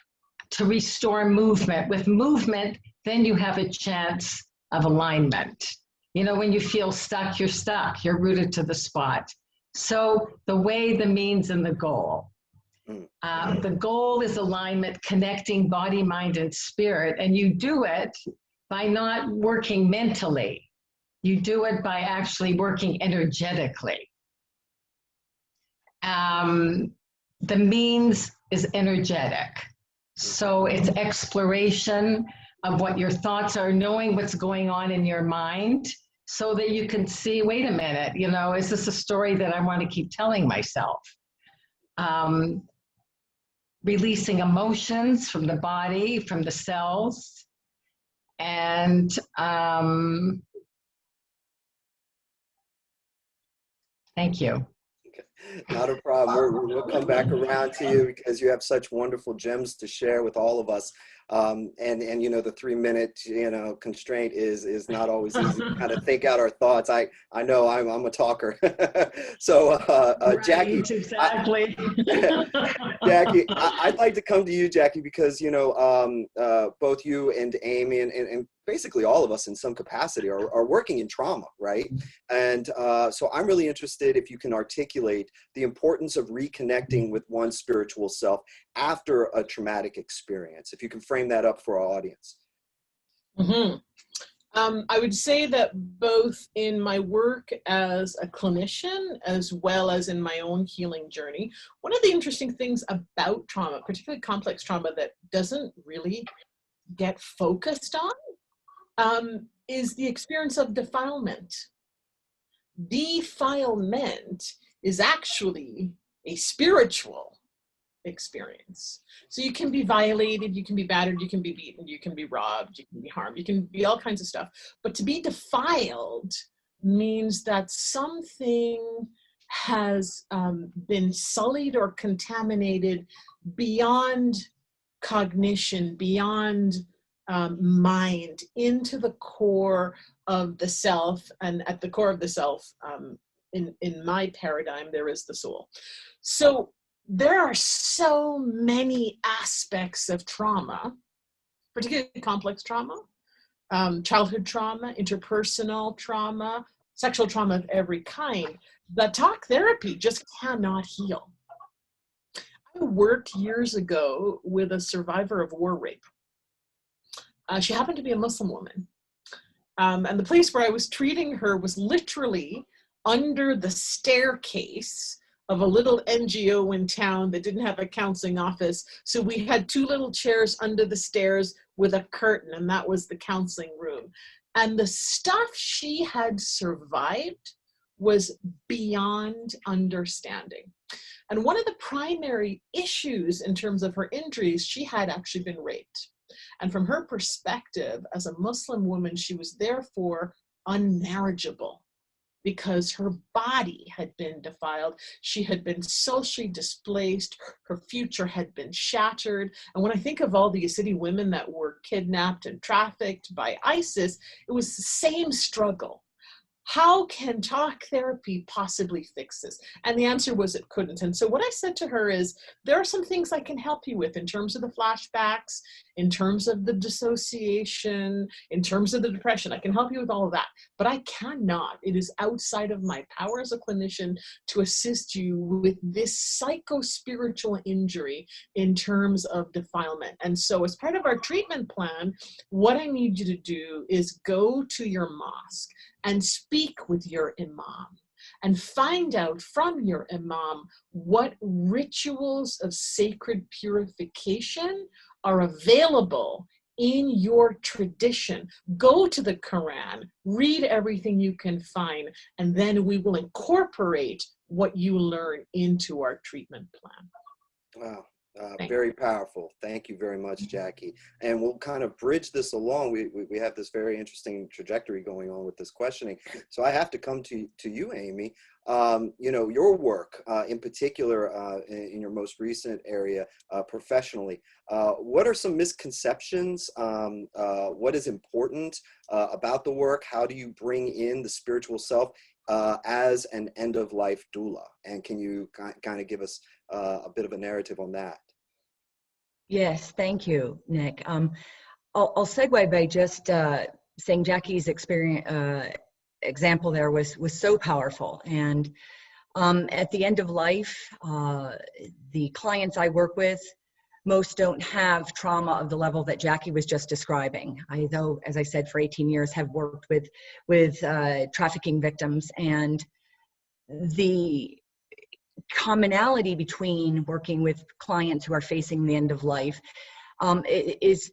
to restore movement. With movement, then you have a chance of alignment. You know, when you feel stuck, you're rooted to the spot. So the way, the means, and the goal. The goal is alignment, connecting body, mind, and spirit. And you do it by not working mentally. You do it by actually working energetically. The means is energetic. So it's exploration. of what your thoughts are, knowing what's going on in your mind so that you can see, wait a minute, you know, is this a story that I want to keep telling myself? Releasing emotions from the body, from the cells, and thank you. Not a problem. We'll come back around to you because you have such wonderful gems to share with all of us. And you know, the 3-minute, you know, constraint is not always easy to kind of think out our thoughts. I know I'm a talker. So Right, Jackie, exactly. Jackie, I'd like to come to you, Jackie, because, you know, both you and Amy and basically all of us in some capacity are working in trauma, right? And so I'm really interested if you can articulate the importance of reconnecting with one's spiritual self after a traumatic experience. If you can frame that up for our audience. Mm-hmm. I would say that both in my work as a clinician, as well as in my own healing journey, one of the interesting things about trauma, particularly complex trauma, that doesn't really get focused on, is the experience of defilement. Defilement is actually a spiritual experience. So you can be violated, you can be battered, you can be beaten, you can be robbed, you can be harmed, you can be all kinds of stuff. But to be defiled means that something has been sullied or contaminated beyond cognition, beyond mind, into the core of the self. And at the core of the self, in my paradigm, there is the soul. So there are so many aspects of trauma, particularly complex trauma, childhood trauma, interpersonal trauma, sexual trauma of every kind, that talk therapy just cannot heal. I worked years ago with a survivor of war rape. She happened to be a Muslim woman. And the place where I was treating her was literally under the staircase of a little NGO in town that didn't have a counseling office. So we had 2 little chairs under the stairs with a curtain, and that was the counseling room. And the stuff she had survived was beyond understanding. And one of the primary issues in terms of her injuries, she had actually been raped. And from her perspective, as a Muslim woman, she was therefore unmarriageable, because her body had been defiled. She had been socially displaced. Her future had been shattered. And when I think of all the Yazidi women that were kidnapped and trafficked by ISIS, it was the same struggle. How can talk therapy possibly fix this? And the answer was it couldn't. And so what I said to her is, there are some things I can help you with in terms of the flashbacks, in terms of the dissociation, in terms of the depression. I can help you with all of that, but I cannot. It is outside of my power as a clinician to assist you with this psycho-spiritual injury in terms of defilement. And so as part of our treatment plan, what I need you to do is go to your mosque and speak with your imam and find out from your imam what rituals of sacred purification are available in your tradition. Go to the Quran, read everything you can find, and then we will incorporate what you learn into our treatment plan. Wow. Very powerful. Thank you very much, Jackie. And we'll kind of bridge this along. We have this very interesting trajectory going on with this questioning. So I have to come to you, Amy. You know, your work in particular in your most recent area professionally, what are some misconceptions? What is important about the work? How do you bring in the spiritual self as an end-of-life doula? And can you kind of give us a bit of a narrative on that? Yes, thank you, Nick. I'll segue by just saying Jackie's experience example there was so powerful. And at the end of life, the clients I work with, most don't have trauma of the level that Jackie was just describing. I, though, as I said, for 18 years have worked with trafficking victims, and the commonality between working with clients who are facing the end of life is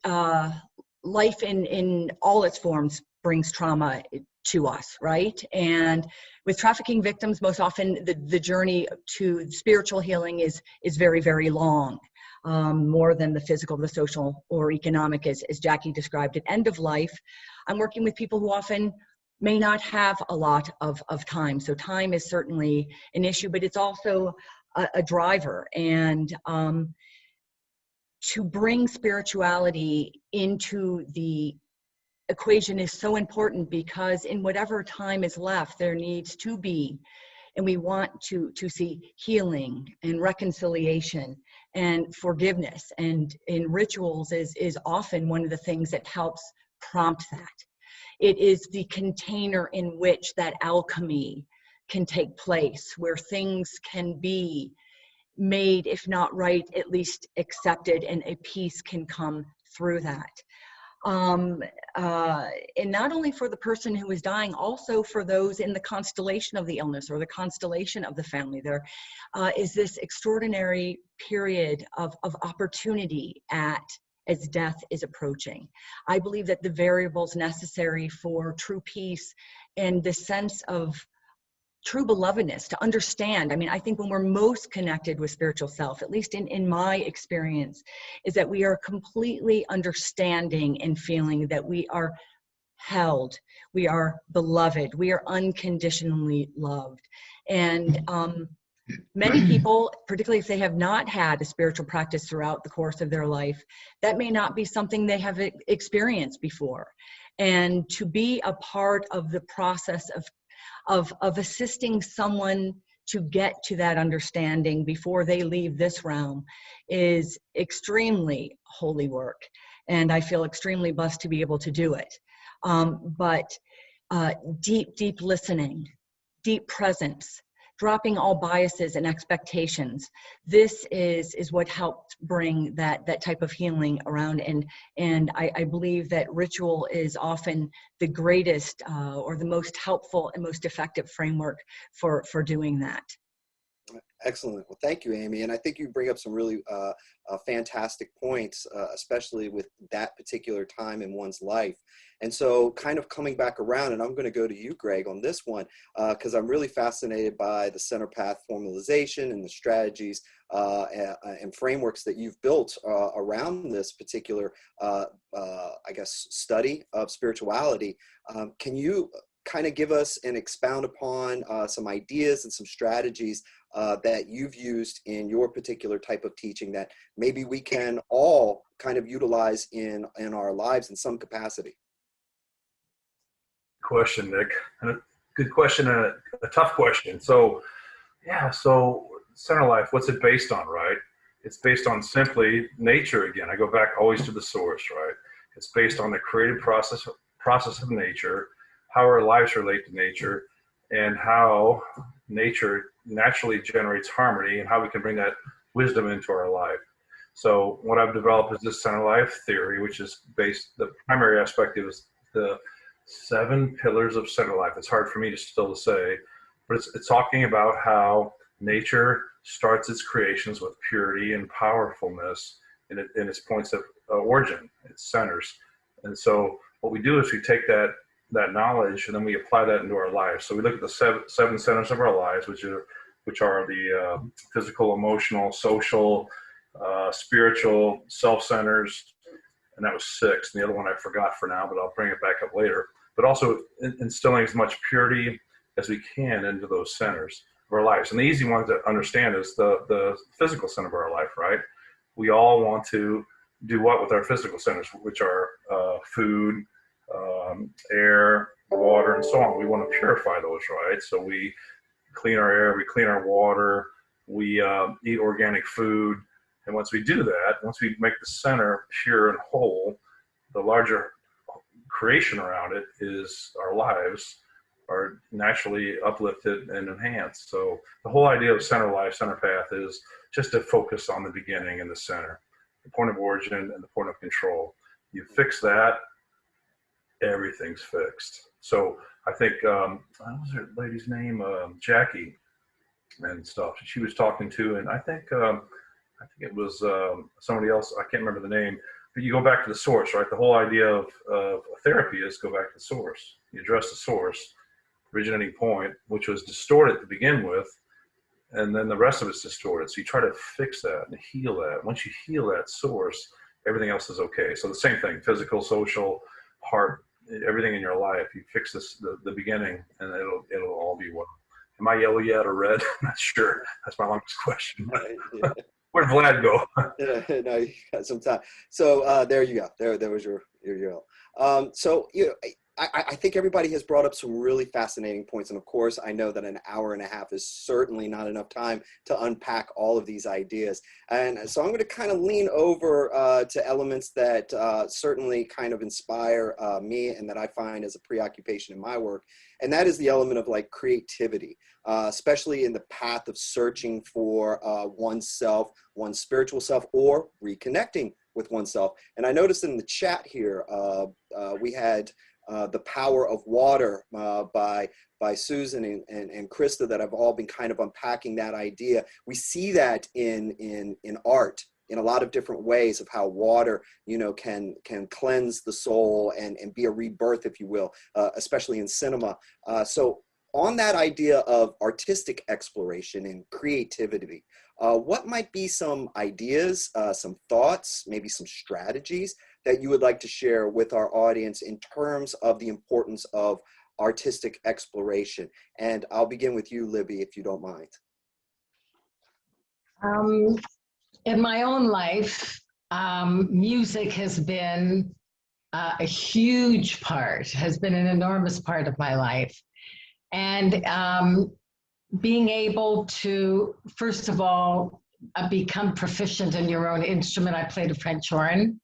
life in all its forms brings trauma to us, right? And with trafficking victims, most often the journey to spiritual healing is very, very long, more than the physical, the social, or economic, as Jackie described at end of life. I'm working with people who often may not have a lot of time. So time is certainly an issue, but it's also a driver. And to bring spirituality into the equation is so important, because in whatever time is left, there needs to be, and we want to see healing and reconciliation and forgiveness. And in rituals is often one of the things that helps prompt that. It is the container in which that alchemy can take place, where things can be made, if not right, at least accepted, and a peace can come through that. And not only for the person who is dying, also for those in the constellation of the illness or the constellation of the family. There is this extraordinary period of opportunity as death is approaching. I believe that the variables necessary for true peace and the sense of true belovedness, to understand. I mean, I think when we're most connected with spiritual self, at least in my experience, is that we are completely understanding and feeling that we are held, we are beloved, we are unconditionally loved. And many people, particularly if they have not had a spiritual practice throughout the course of their life, that may not be something they have experienced before. And to be a part of the process of assisting someone to get to that understanding before they leave this realm is extremely holy work. And I feel extremely blessed to be able to do it. But deep listening, deep presence, dropping all biases and expectations. This is what helped bring that type of healing around. And I believe that ritual is often the greatest or the most helpful and most effective framework for doing that. Excellent. Well, thank you, Amy. And I think you bring up some really fantastic points, especially with that particular time in one's life. And so kind of coming back around, and I'm going to go to you, Greg, on this one, because I'm really fascinated by the Centerpath formalization and the strategies and frameworks that you've built around this particular, I guess, study of spirituality. Can you kind of give us and expound upon some ideas and some strategies that you've used in your particular type of teaching that maybe we can all kind of utilize in our lives in some capacity? Question, Nick. And a good question and a tough question. So, yeah, so Center Life, what's it based on, right? It's based on simply nature again. I go back always to the source, right? It's based on the creative process of nature, how our lives relate to nature, and how nature naturally generates harmony, and how we can bring that wisdom into our life. So what I've developed is this Center Life theory, which is based, the primary aspect is the 7 pillars of Center Life. It's hard for me to still say, but it's talking about how nature starts its creations with purity and powerfulness in its points of origin, its centers. And so what we do is we take that knowledge and then we apply that into our lives. So we look at the 7 centers of our lives, which are the physical, emotional, social, spiritual, self-centers, and that was 6. And the other one I forgot for now, but I'll bring it back up later. But also instilling as much purity as we can into those centers of our lives. And the easy one to understand is the physical center of our life, right? We all want to do what with our physical centers, which are food, air, water, and so on. We want to purify those, right? So we clean our air, we clean our water, we eat organic food. And once we do that, once we make the center pure and whole, the larger creation around it is our lives are naturally uplifted and enhanced. So the whole idea of Center Life, Centerpath is just to focus on the beginning and the center, the point of origin and the point of control. You fix that, everything's fixed. So I think, what was her lady's name? Jackie and stuff. She was talking to, and I think it was somebody else, I can't remember the name, you go back to the source, right? The whole idea of therapy is go back to the source. You address the source, originating point, which was distorted to begin with, and then the rest of it's distorted. So you try to fix that and heal that. Once you heal that source, everything else is okay. So the same thing, physical, social, heart, everything in your life, you fix this, the beginning, and it'll all be well. Am I yellow yet or red? I'm not sure. That's my longest question. Yeah. Where'd Vlad go? No, you got some time. So there you go. There was your yell. So I think everybody has brought up some really fascinating points. And of course, I know that an hour and a half is certainly not enough time to unpack all of these ideas. And so I'm going to kind of lean over to elements that certainly kind of inspire me and that I find as a preoccupation in my work. And that is the element of like creativity, especially in the path of searching for oneself, one's spiritual self, or reconnecting with oneself. And I noticed in the chat here, we had The Power of Water by Susan and Krista that have all been kind of unpacking that idea. We see that in art in a lot of different ways of how water, can cleanse the soul and be a rebirth, if you will, especially in cinema. So on that idea of artistic exploration and creativity, what might be some ideas, some thoughts, maybe some strategies that you would like to share with our audience in terms of the importance of artistic exploration? And I'll begin with you, Libby, if you don't mind. In my own life, music has been a huge part, has been an enormous part of my life. And being able to, first of all, become proficient in your own instrument. I played a French horn.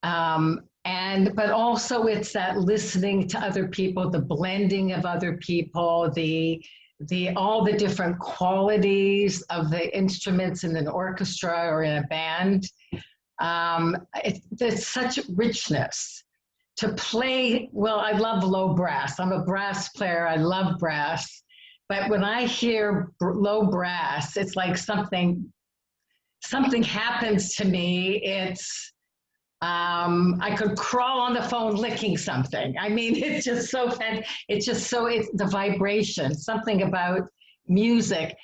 But also it's that listening to other people, the blending of other people, all the different qualities of the instruments in an orchestra or in a band. There's such richness to play. Well, I love low brass. I'm a brass player. I love brass. But when I hear low brass, it's like something happens to me. It's I could crawl on the phone licking something. I mean, it's the vibration, something about music,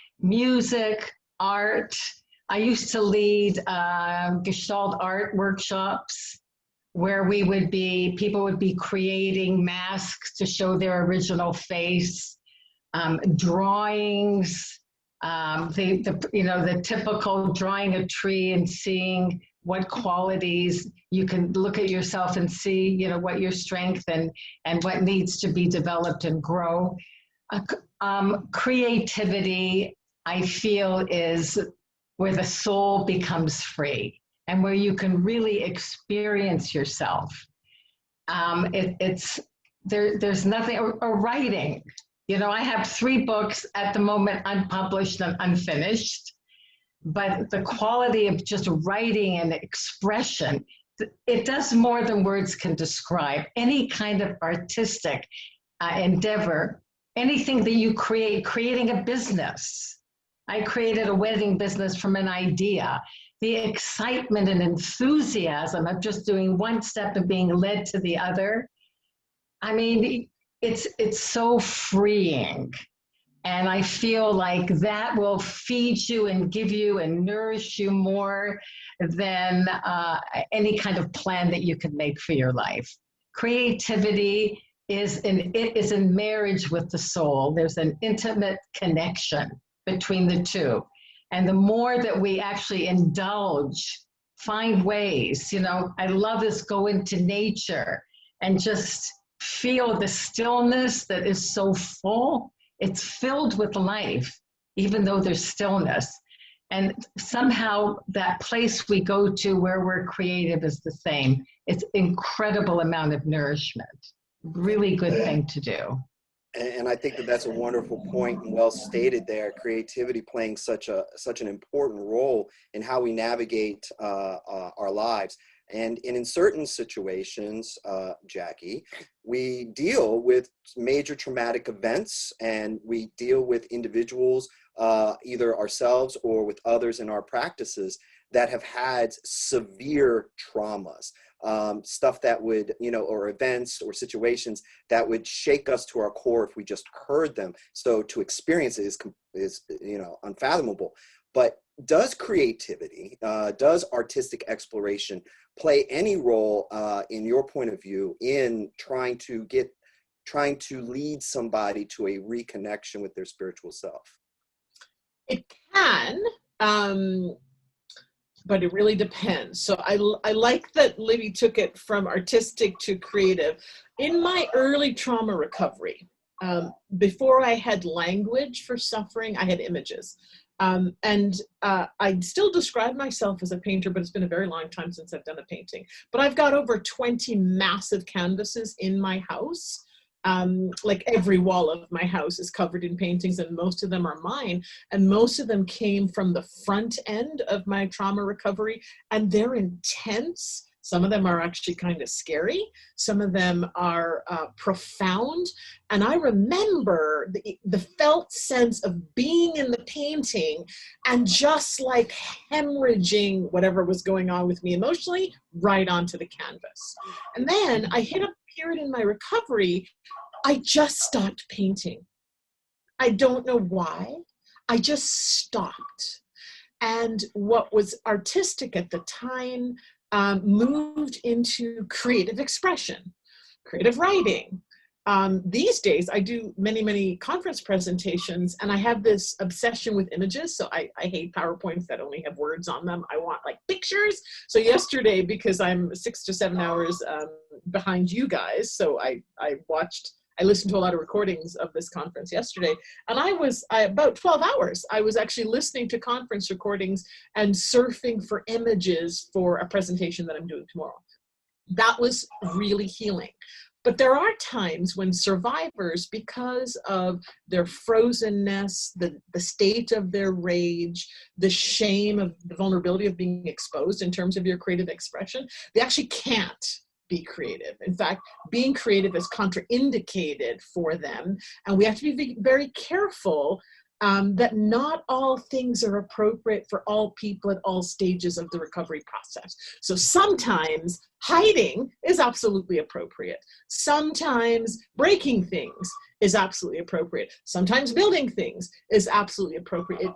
art. I used to lead Gestalt art workshops where people would be creating masks to show their original face, drawings, the typical drawing a tree and seeing what qualities you can look at yourself and see, what your strength and what needs to be developed and grow. Creativity, I feel, is where the soul becomes free and where you can really experience yourself. There's nothing, or writing. I have 3 books at the moment, unpublished and unfinished. But the quality of just writing and expression, it does more than words can describe. Any kind of artistic endeavor, anything that you creating a business. I created a wedding business from an idea. The excitement and enthusiasm of just doing one step and being led to the other. I mean, it's so freeing. And I feel like that will feed you and give you and nourish you more than any kind of plan that you can make for your life. Creativity is in marriage with the soul. There's an intimate connection between the two. And the more that we actually indulge, find ways, I love this, go into nature and just feel the stillness that is so full. It's filled with life, even though there's stillness. And somehow that place we go to where we're creative is the same. It's incredible amount of nourishment. Really good thing to do. And I think that that's a wonderful point and well stated there. Creativity playing such an important role in how we navigate our lives. And in certain situations, Jackie, we deal with major traumatic events, and we deal with individuals, either ourselves or with others in our practices, that have had severe traumas, stuff that would, or events or situations that would shake us to our core if we just heard them. So to experience it is unfathomable. But does creativity, does artistic exploration play any role in your point of view in trying to lead somebody to a reconnection with their spiritual self? It can, but it really depends. So I like that Libby took it from artistic to creative. In my early trauma recovery, before I had language for suffering, I had images. I still describe myself as a painter, but it's been a very long time since I've done a painting. But I've got over 20 massive canvases in my house. Like every wall of my house is covered in paintings, and most of them are mine. And most of them came from the front end of my trauma recovery, and they're intense. Some of them are actually kind of scary. Some of them are profound. And I remember the felt sense of being in the painting and just like hemorrhaging whatever was going on with me emotionally right onto the canvas. And then I hit a period in my recovery, I just stopped painting. I don't know why. I just stopped. And what was artistic at the time moved into creative expression, creative writing. These days, I do many conference presentations, and I have this obsession with images. So I hate PowerPoints that only have words on them. I want like pictures. So yesterday, because I'm 6 to 7 hours behind you guys, so I listened to a lot of recordings of this conference yesterday, and about 12 hours, I was actually listening to conference recordings and surfing for images for a presentation that I'm doing tomorrow. That was really healing. But there are times when survivors, because of their frozenness, the state of their rage, the shame of the vulnerability of being exposed in terms of your creative expression, they actually can't be creative. In fact, being creative is contraindicated for them. And we have to be very careful that not all things are appropriate for all people at all stages of the recovery process. So sometimes hiding is absolutely appropriate. Sometimes breaking things is absolutely appropriate. Sometimes building things is absolutely appropriate. It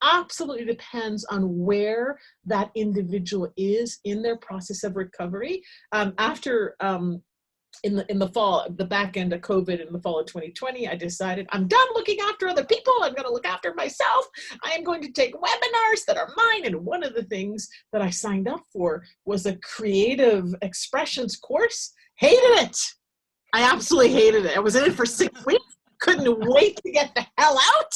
absolutely depends on where that individual is in their process of recovery. In the fall, the back end of COVID in the fall of 2020, I decided I'm done looking after other people. I'm going to look after myself. I am going to take webinars that are mine. And one of the things that I signed up for was a creative expressions course. Hated it. I absolutely hated it. I was in it for 6 weeks. Couldn't wait to get the hell out.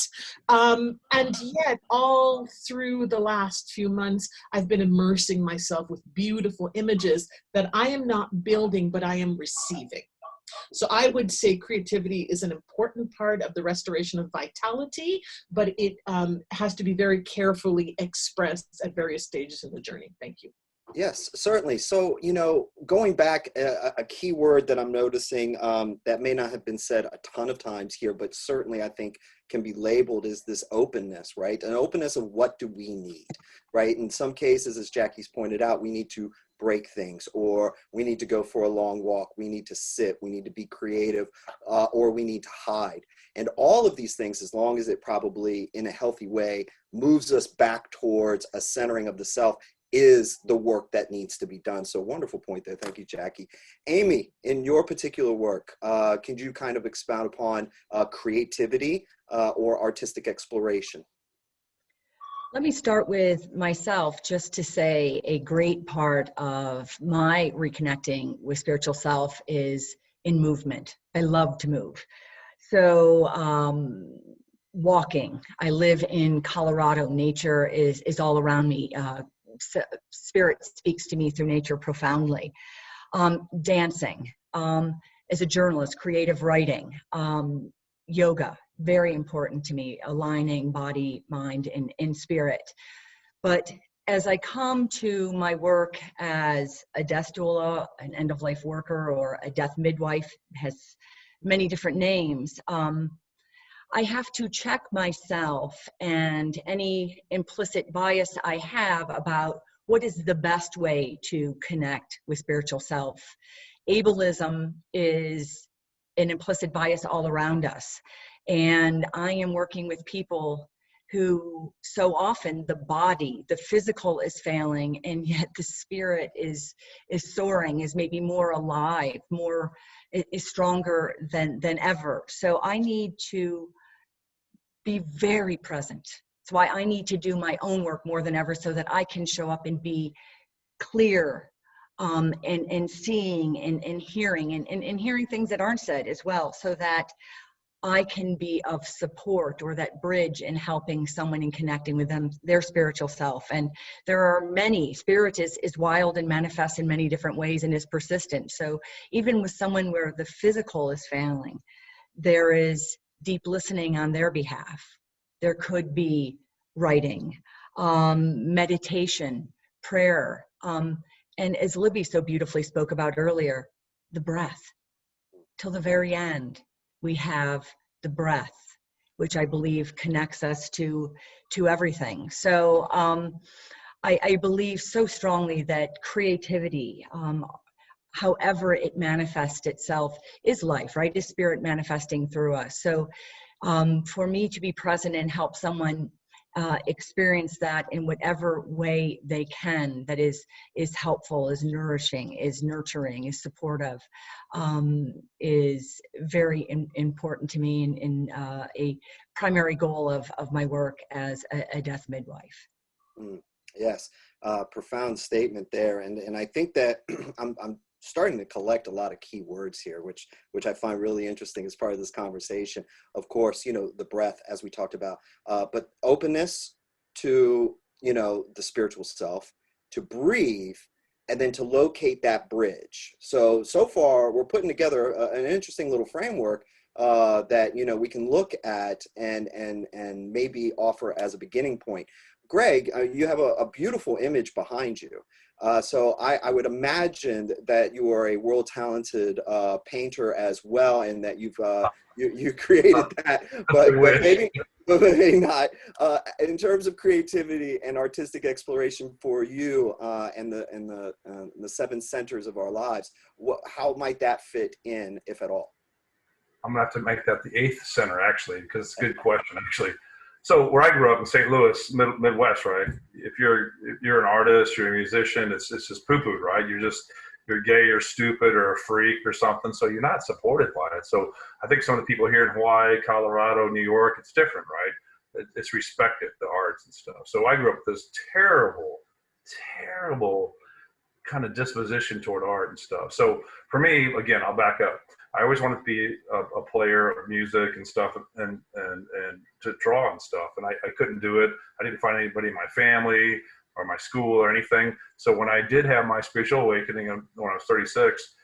And yet all through the last few months, I've been immersing myself with beautiful images that I am not building, but I am receiving. So I would say creativity is an important part of the restoration of vitality, but it has to be very carefully expressed at various stages in the journey. Thank you. Yes, certainly. So, going back, a key word that I'm noticing that may not have been said a ton of times here, but certainly I think can be labeled is this openness, right? An openness of what do we need, right? In some cases, as Jackie's pointed out, we need to break things, or we need to go for a long walk, we need to sit, we need to be creative, or we need to hide. And all of these things, as long as it probably in a healthy way moves us back towards a centering of the self, is the work that needs to be done. So wonderful point there. Thank you, Jackie. Amy, in your particular work, can you kind of expound upon creativity or artistic exploration? Let me start with myself, just to say a great part of my reconnecting with spiritual self is in movement. I love to move. So walking, I live in Colorado. Nature is all around me. Spirit speaks to me through nature profoundly. Dancing, as a journalist, creative writing, yoga, very important to me, aligning body, mind, and spirit. But as I come to my work as a death doula, an end-of-life worker, or a death midwife, has many different names, I have to check myself and any implicit bias I have about what is the best way to connect with spiritual self. Ableism is an implicit bias all around us. And I am working with people who so often the body, the physical is failing, and yet the spirit is soaring, is maybe more alive, is stronger than ever. So I need to be very present. That's why I need to do my own work more than ever, so that I can show up and be clear, and seeing and hearing and hearing things that aren't said as well, so that I can be of support, or that bridge in helping someone and connecting with them, their spiritual self. And there are many, spirit is wild and manifests in many different ways and is persistent. So even with someone where the physical is failing, there is deep listening on their behalf. There could be writing, meditation, prayer, and as Libby so beautifully spoke about earlier, the breath. Till the very end, we have the breath, which I believe connects us to everything. So I believe so strongly that creativity, however it manifests itself, is life, right? Is spirit manifesting through us. So for me to be present and help someone experience that in whatever way they can, that is helpful, is nourishing, is nurturing, is supportive, is very important to me, in a primary goal of my work as a death midwife. Yes, profound statement there, and I think that I'm starting to collect a lot of key words here, which I find really interesting as part of this conversation. Of course, the breath, as we talked about, but openness to, the spiritual self, to breathe, and then to locate that bridge. So far, we're putting together an interesting little framework that, we can look at and maybe offer as a beginning point. Greg, you have a beautiful image behind you. So I would imagine that you are a world talented painter as well, and that you've you created that, but maybe not. In terms of creativity and artistic exploration for you and the 7 centers of our lives, how might that fit in, if at all? I'm gonna have to make that the 8th center, actually, because it's a good question, actually. So where I grew up in St. Louis, Midwest, right? If you're an artist, you're a musician, it's just poo-pooed, right? You're gay or stupid or a freak or something, so you're not supported by it. So I think some of the people here in Hawaii, Colorado, New York, it's different, right? It's respected, the arts and stuff. So I grew up with this terrible kind of disposition toward art and stuff. So for me, again, I'll back up. I always wanted to be a player of music and stuff, and to draw and stuff. And I couldn't do it. I didn't find anybody in my family or my school or anything. So when I did have my spiritual awakening when I was 36,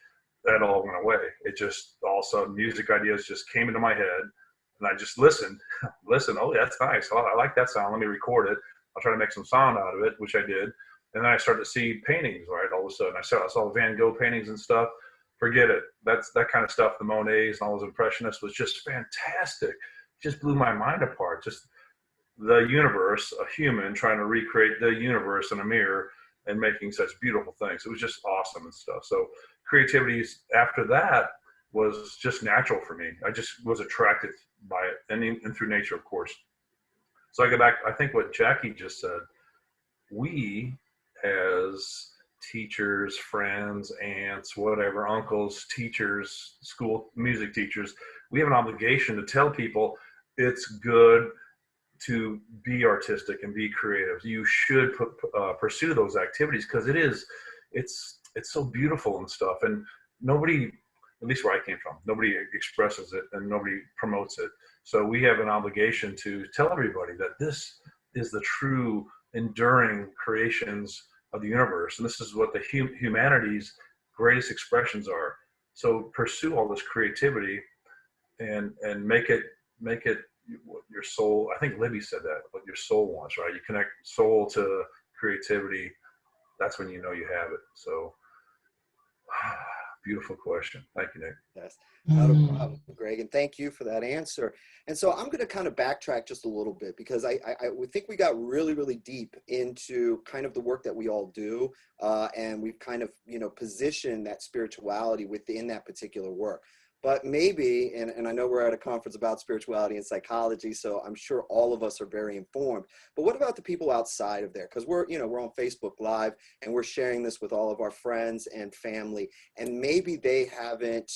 that all went away. It just, all of a sudden, music ideas just came into my head, and I just listened. Oh, that's nice. Oh, I like that sound. Let me record it. I'll try to make some sound out of it, which I did. And then I started to see paintings, right? All of a sudden, I saw Van Gogh paintings and stuff. Forget it. That kind of stuff, the Monets and all those Impressionists, was just fantastic. It just blew my mind apart. Just the universe, a human trying to recreate the universe in a mirror and making such beautiful things. It was just awesome and stuff. So creativity after that was just natural for me. I just was attracted by it, and through nature, of course. So I go back, I think what Jackie just said, we as teachers, friends, aunts, whatever, uncles, teachers, school music teachers, we have an obligation to tell people it's good to be artistic and be creative. You should pursue those activities, because it's so beautiful and stuff. And nobody, at least where I came from, nobody expresses it and nobody promotes it. So we have an obligation to tell everybody that this is the true enduring creations of the universe, and this is what the humanity's greatest expressions are. So pursue all this creativity and make it what your soul, I think Libby said that, what your soul wants, right? You connect soul to creativity, that's when you know you have it. So beautiful question. Thank you, Nick. Yes, not a problem, Greg, and thank you for that answer. And so I'm going to kind of backtrack just a little bit, because I would think we got really, really deep into kind of the work that we all do, and we've kind of, you know, positioned that spirituality within that particular work. But maybe, and I know we're at a conference about spirituality and psychology, so I'm sure all of us are very informed. But what about the people outside of there? Because we're on Facebook Live, and we're sharing this with all of our friends and family, and maybe they haven't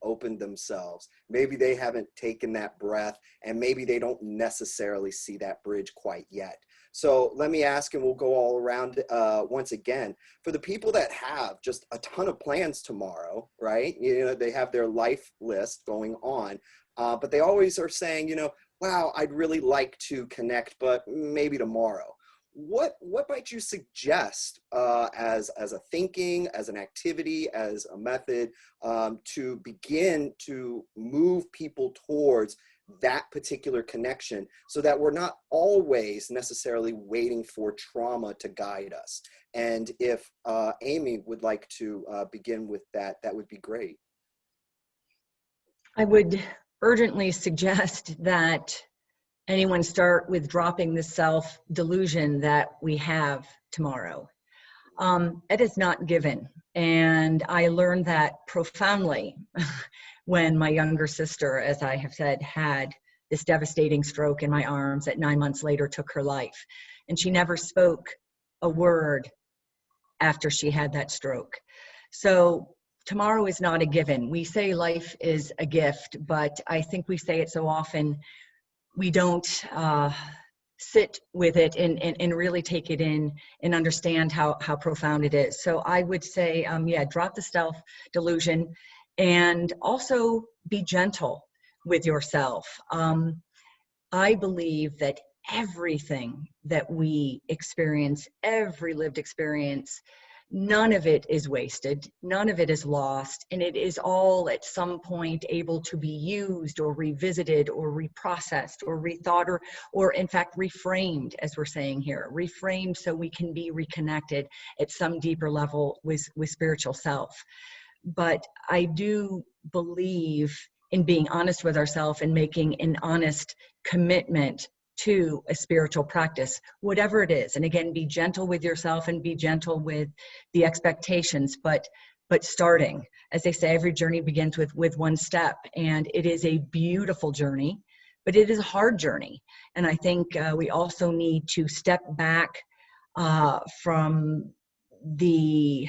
opened themselves. Maybe they haven't taken that breath, and maybe they don't necessarily see that bridge quite yet. So let me ask, and we'll go all around once again, for the people that have just a ton of plans tomorrow, right? You know, they have their life list going on, but they always are saying, you know, wow, I'd really like to connect, but maybe tomorrow. What might you suggest as a thinking, as an activity, as a method to begin to move people towards that particular connection, so that we're not always necessarily waiting for trauma to guide us? And if Amy would like to begin with that, that would be great. I would urgently suggest that anyone start with dropping the self-delusion that we have tomorrow. It is not given. And I learned that profoundly when my younger sister, as I have said, had this devastating stroke in my arms that 9 months later took her life. And she never spoke a word after she had that stroke. So tomorrow is not a given. We say life is a gift, but I think we say it so often, we don't sit with it and really take it in and understand how profound it is. So I would say, yeah, drop the self-delusion and also be gentle with yourself. I believe that everything that we experience, every lived experience, none of it is wasted, none of it is lost, and it is all at some point able to be used or revisited or reprocessed or rethought or in fact reframed, as we're saying here, reframed so we can be reconnected at some deeper level with spiritual self. But I do believe in being honest with ourselves and making an honest commitment to a spiritual practice, whatever it is. And again, be gentle with yourself and be gentle with the expectations, but starting, as they say, every journey begins with one step, and it is a beautiful journey, but it is a hard journey. And I think we also need to step back from the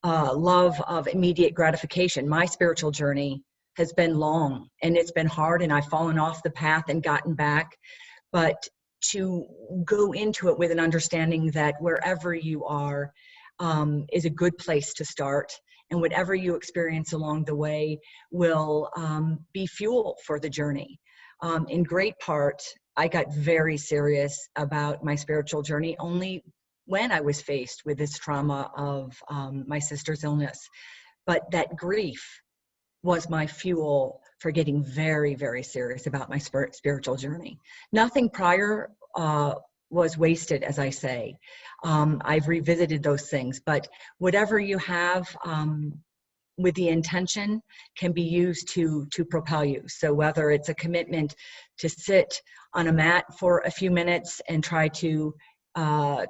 love of immediate gratification. My spiritual journey has been long and it's been hard, and I've fallen off the path and gotten back, but to go into it with an understanding that wherever you are is a good place to start, and whatever you experience along the way will be fuel for the journey. In great part, I got very serious about my spiritual journey only when I was faced with this trauma of my sister's illness. But that grief was my fuel for getting very, very serious about my spiritual journey. Nothing prior was wasted, as I say. I've revisited those things, but whatever you have with the intention can be used to propel you. So whether it's a commitment to sit on a mat for a few minutes and try to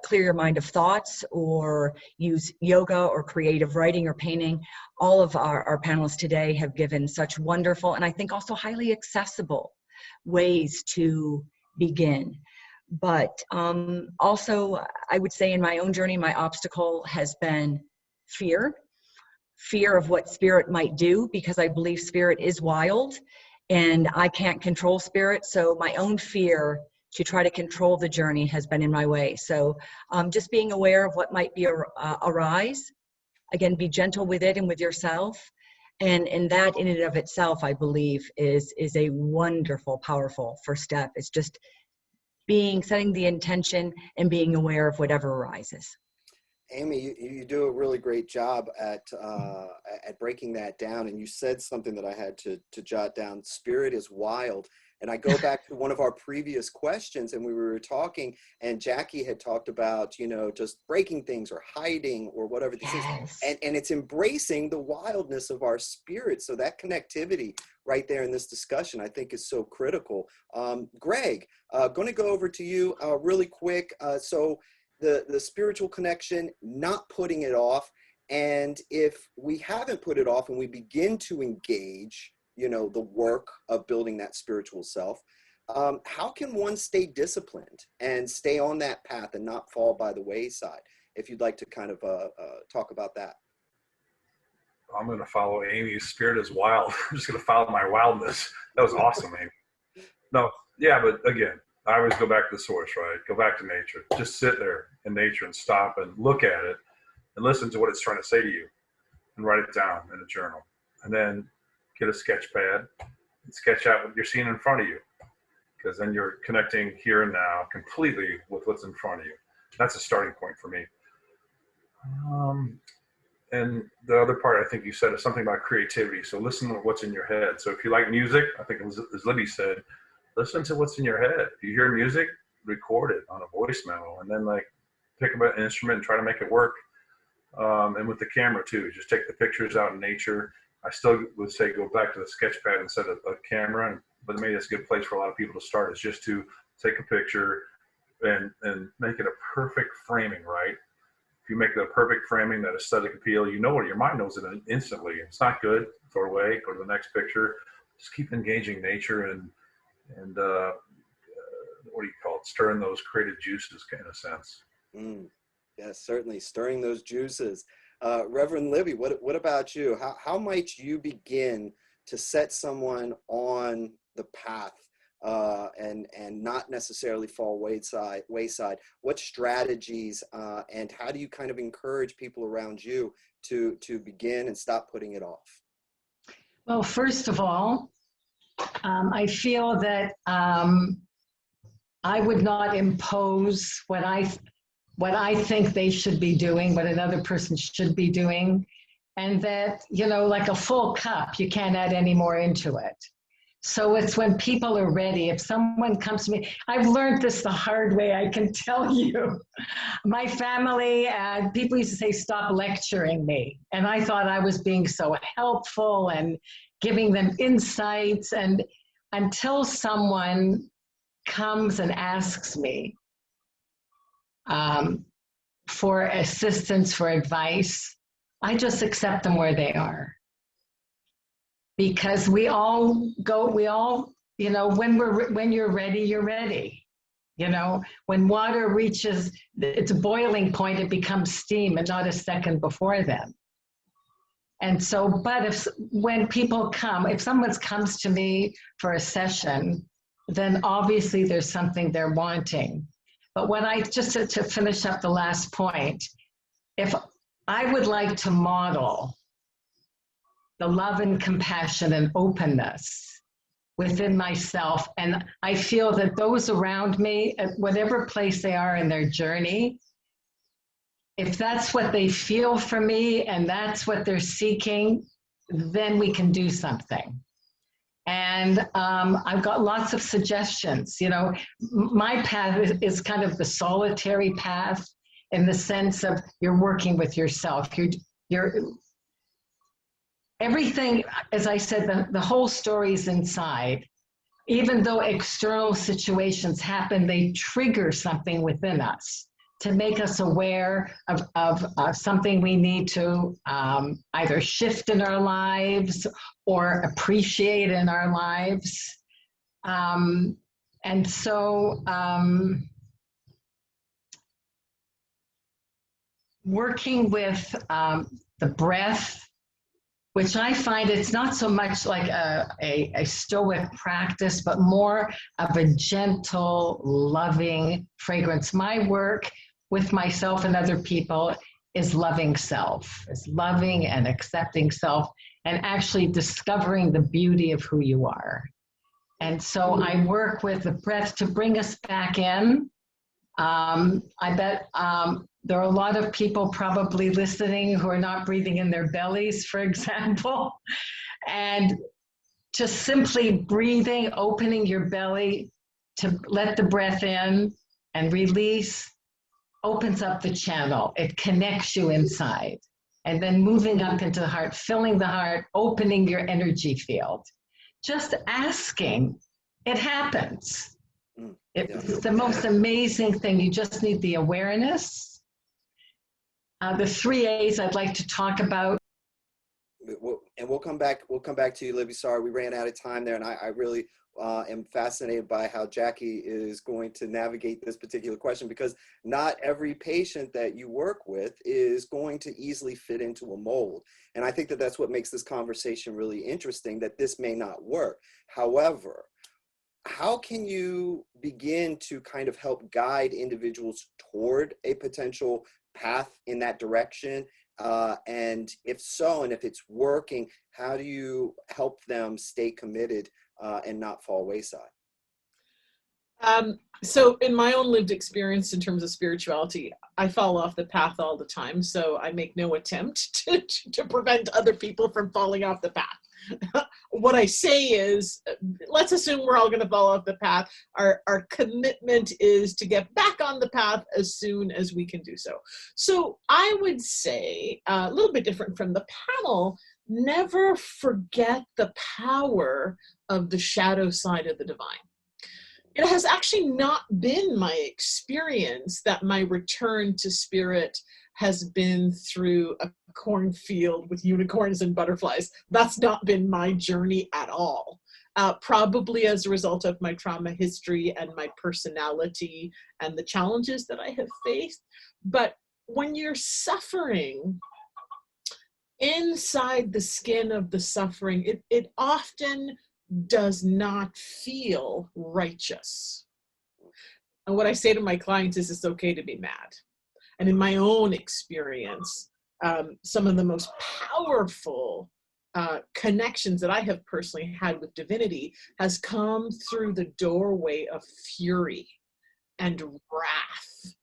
clear your mind of thoughts, or use yoga or creative writing or painting. All of our panelists today have given such wonderful and I think also highly accessible ways to begin. But also, I would say in my own journey, my obstacle has been fear of what spirit might do, because I believe spirit is wild and I can't control spirit. So my own fear to try to control the journey has been in my way. So just being aware of what might be arise. Again, be gentle with it and with yourself. And that in and of itself, I believe, is a wonderful, powerful first step. It's just setting the intention and being aware of whatever arises. Amy, you do a really great job at breaking that down. And you said something that I had to jot down. Spirit is wild. And I go back to one of our previous questions, and we were talking, and Jackie had talked about, you know, just breaking things or hiding or whatever this is. And it's embracing the wildness of our spirit. So that connectivity right there in this discussion, I think, is so critical. Greg, going to go over to you really quick. So the spiritual connection, not putting it off. And if we haven't put it off and we begin to engage, you know, the work of building that spiritual self, how can one stay disciplined and stay on that path and not fall by the wayside? If you'd like to kind of talk about that. I'm going to follow Amy's spirit is wild. I'm just going to follow my wildness. That was awesome, Amy. No, yeah, but again, I always go back to the source, right? Go back to nature. Just sit there in nature and stop and look at it and listen to what it's trying to say to you and write it down in a journal. And then get a sketch pad and sketch out what you're seeing in front of you, because then you're connecting here and now completely with what's in front of you. That's a starting point for me. And the other part I think you said is something about creativity. So listen to what's in your head. So if you like music, I think as Libby said, listen to what's in your head. If you hear music, record it on a voice memo, and then like pick up an instrument and try to make it work. And with the camera too, just take the pictures out in nature. I still would say go back to the sketch pad instead of a camera, but maybe it's a good place for a lot of people to start, is just to take a picture and make it a perfect framing, right? If you make it a perfect framing, that aesthetic appeal, you know what, your mind knows it instantly. It's not good, throw it away, go to the next picture. Just keep engaging nature and what do you call it? Stirring those creative juices, in a sense. Yes, certainly stirring those juices. Reverend Libby, what about you? How might you begin to set someone on the path and not necessarily fall wayside? What strategies and how do you kind of encourage people around you to begin and stop putting it off? Well, first of all, I feel that I would not impose what I think they should be doing, what another person should be doing, and that, you know, like a full cup, you can't add any more into it. So it's when people are ready. If someone comes to me, I've learned this the hard way, I can tell you. My family and people used to say, stop lecturing me. And I thought I was being so helpful and giving them insights. And until someone comes and asks me for assistance, for advice, I just accept them where they are. Because we all, you know, when you're ready, you're ready. You know, when water reaches its boiling point, it becomes steam and not a second before then. And so, but when people come, if someone comes to me for a session, then obviously there's something they're wanting. But what just to finish up the last point, if I would like to model the love and compassion and openness within myself, and I feel that those around me, at whatever place they are in their journey, if that's what they feel for me and that's what they're seeking, then we can do something. And I've got lots of suggestions. You know, my path is kind of the solitary path, in the sense of you're working with yourself. You're everything, as I said, the whole story is inside. Even though external situations happen, they trigger something within us to make us aware of something we need to either shift in our lives or appreciate in our lives. And so working with the breath, which I find it's not so much like a stoic practice, but more of a gentle, loving fragrance. My work with myself and other people is loving self, is loving and accepting self, and actually discovering the beauty of who you are. And so I work with the breath to bring us back in. I bet there are a lot of people probably listening who are not breathing in their bellies, for example. And just simply breathing, opening your belly to let the breath in and release, opens up the channel. It connects you inside. And then moving up into the heart, filling the heart, opening your energy field. Just asking, it happens. It's the most amazing thing. You just need the awareness. The 3 A's I'd like to talk about. And we'll come back to you, Libby. Sorry, we ran out of time there, and I really am fascinated by how Jackie is going to navigate this particular question, because not every patient that you work with is going to easily fit into a mold. And I think that that's what makes this conversation really interesting, that this may not work. However, how can you begin to kind of help guide individuals toward a potential path in that direction? And if so, and if it's working, how do you help them stay committed and not fall wayside? So in my own lived experience in terms of spirituality, I fall off the path all the time. So I make no attempt to prevent other people from falling off the path. What I say is, let's assume we're all going to fall off the path. Our commitment is to get back on the path as soon as we can do so. So I would say, a little bit different from the panel, never forget the power of the shadow side of the divine. It has actually not been my experience that my return to spirit has been through a cornfield with unicorns and butterflies. That's not been my journey at all. Probably as a result of my trauma history and my personality and the challenges that I have faced. But when you're suffering, inside the skin of the suffering, it often does not feel righteous. And what I say to my clients is, it's okay to be mad. And in my own experience, some of the most powerful connections that I have personally had with divinity has come through the doorway of fury and wrath,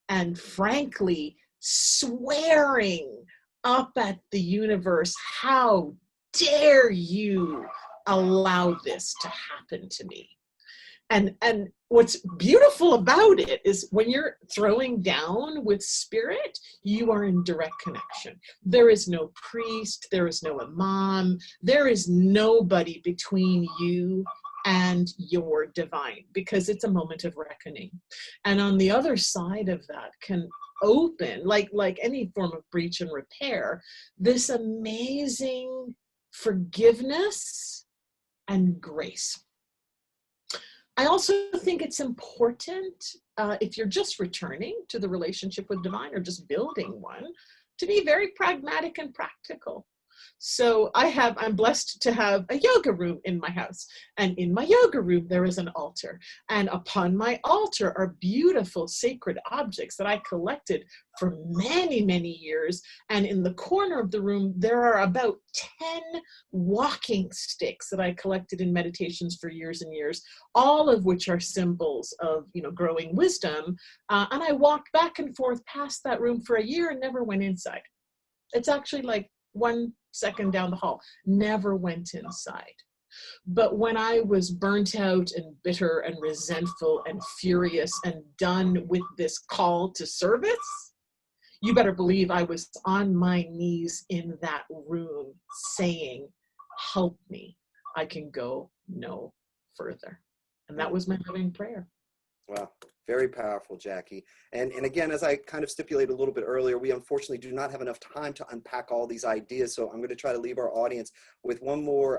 and frankly, swearing up at the universe, how dare you allow this to happen to me? And what's beautiful about it is when you're throwing down with spirit, you are in direct connection. There is no priest, there is no imam, there is nobody between you and your divine, because it's a moment of reckoning. And on the other side of that can open, like any form of breach and repair, this amazing forgiveness and grace. I also think it's important, if you're just returning to the relationship with divine or just building one, to be very pragmatic and practical. So I'm blessed to have a yoga room in my house. And in my yoga room, there is an altar. And upon my altar are beautiful sacred objects that I collected for many, many years. And in the corner of the room, there are about 10 walking sticks that I collected in meditations for years and years, all of which are symbols of, growing wisdom. And I walked back and forth past that room for a year and never went inside. It's actually like 1 second down the hall, never went inside. But when I was burnt out and bitter and resentful and furious and done with this call to service, you better believe I was on my knees in that room saying, help me, I can go no further. And that was my loving prayer. Wow, very powerful, Jackie. And again, as I kind of stipulated a little bit earlier, we unfortunately do not have enough time to unpack all these ideas. So I'm going to try to leave our audience with one more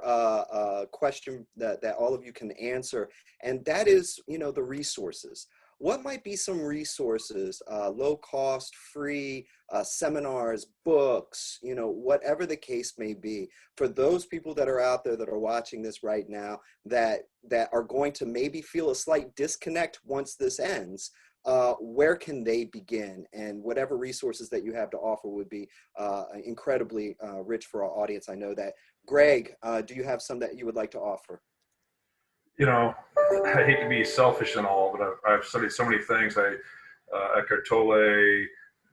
question that all of you can answer. And that is, the resources. What might be some resources, low cost, free, seminars, books, whatever the case may be, for those people that are out there that are watching this right now that are going to maybe feel a slight disconnect once this ends? Where can they begin? And whatever resources that you have to offer would be incredibly rich for our audience. I know that. Greg, do you have some that you would like to offer? I hate to be selfish and all, but I've studied so many things. Eckhart Tolle,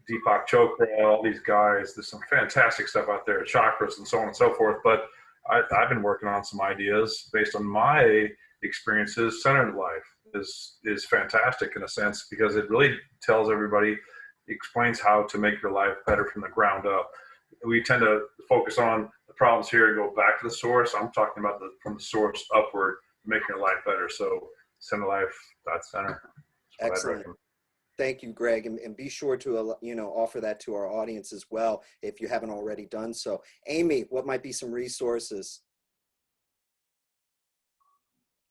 Deepak Chopra, all these guys. There's some fantastic stuff out there, chakras and so on and so forth. But I've been working on some ideas based on my experiences. Centered Life is fantastic in a sense, because it really tells everybody, explains how to make your life better from the ground up. We tend to focus on the problems here and go back to the source. I'm talking about from the source upward, making your life better. So centerlife.center. Excellent. Thank you, Greg, and be sure to offer that to our audience as well if you haven't already done so. Amy, what might be some resources?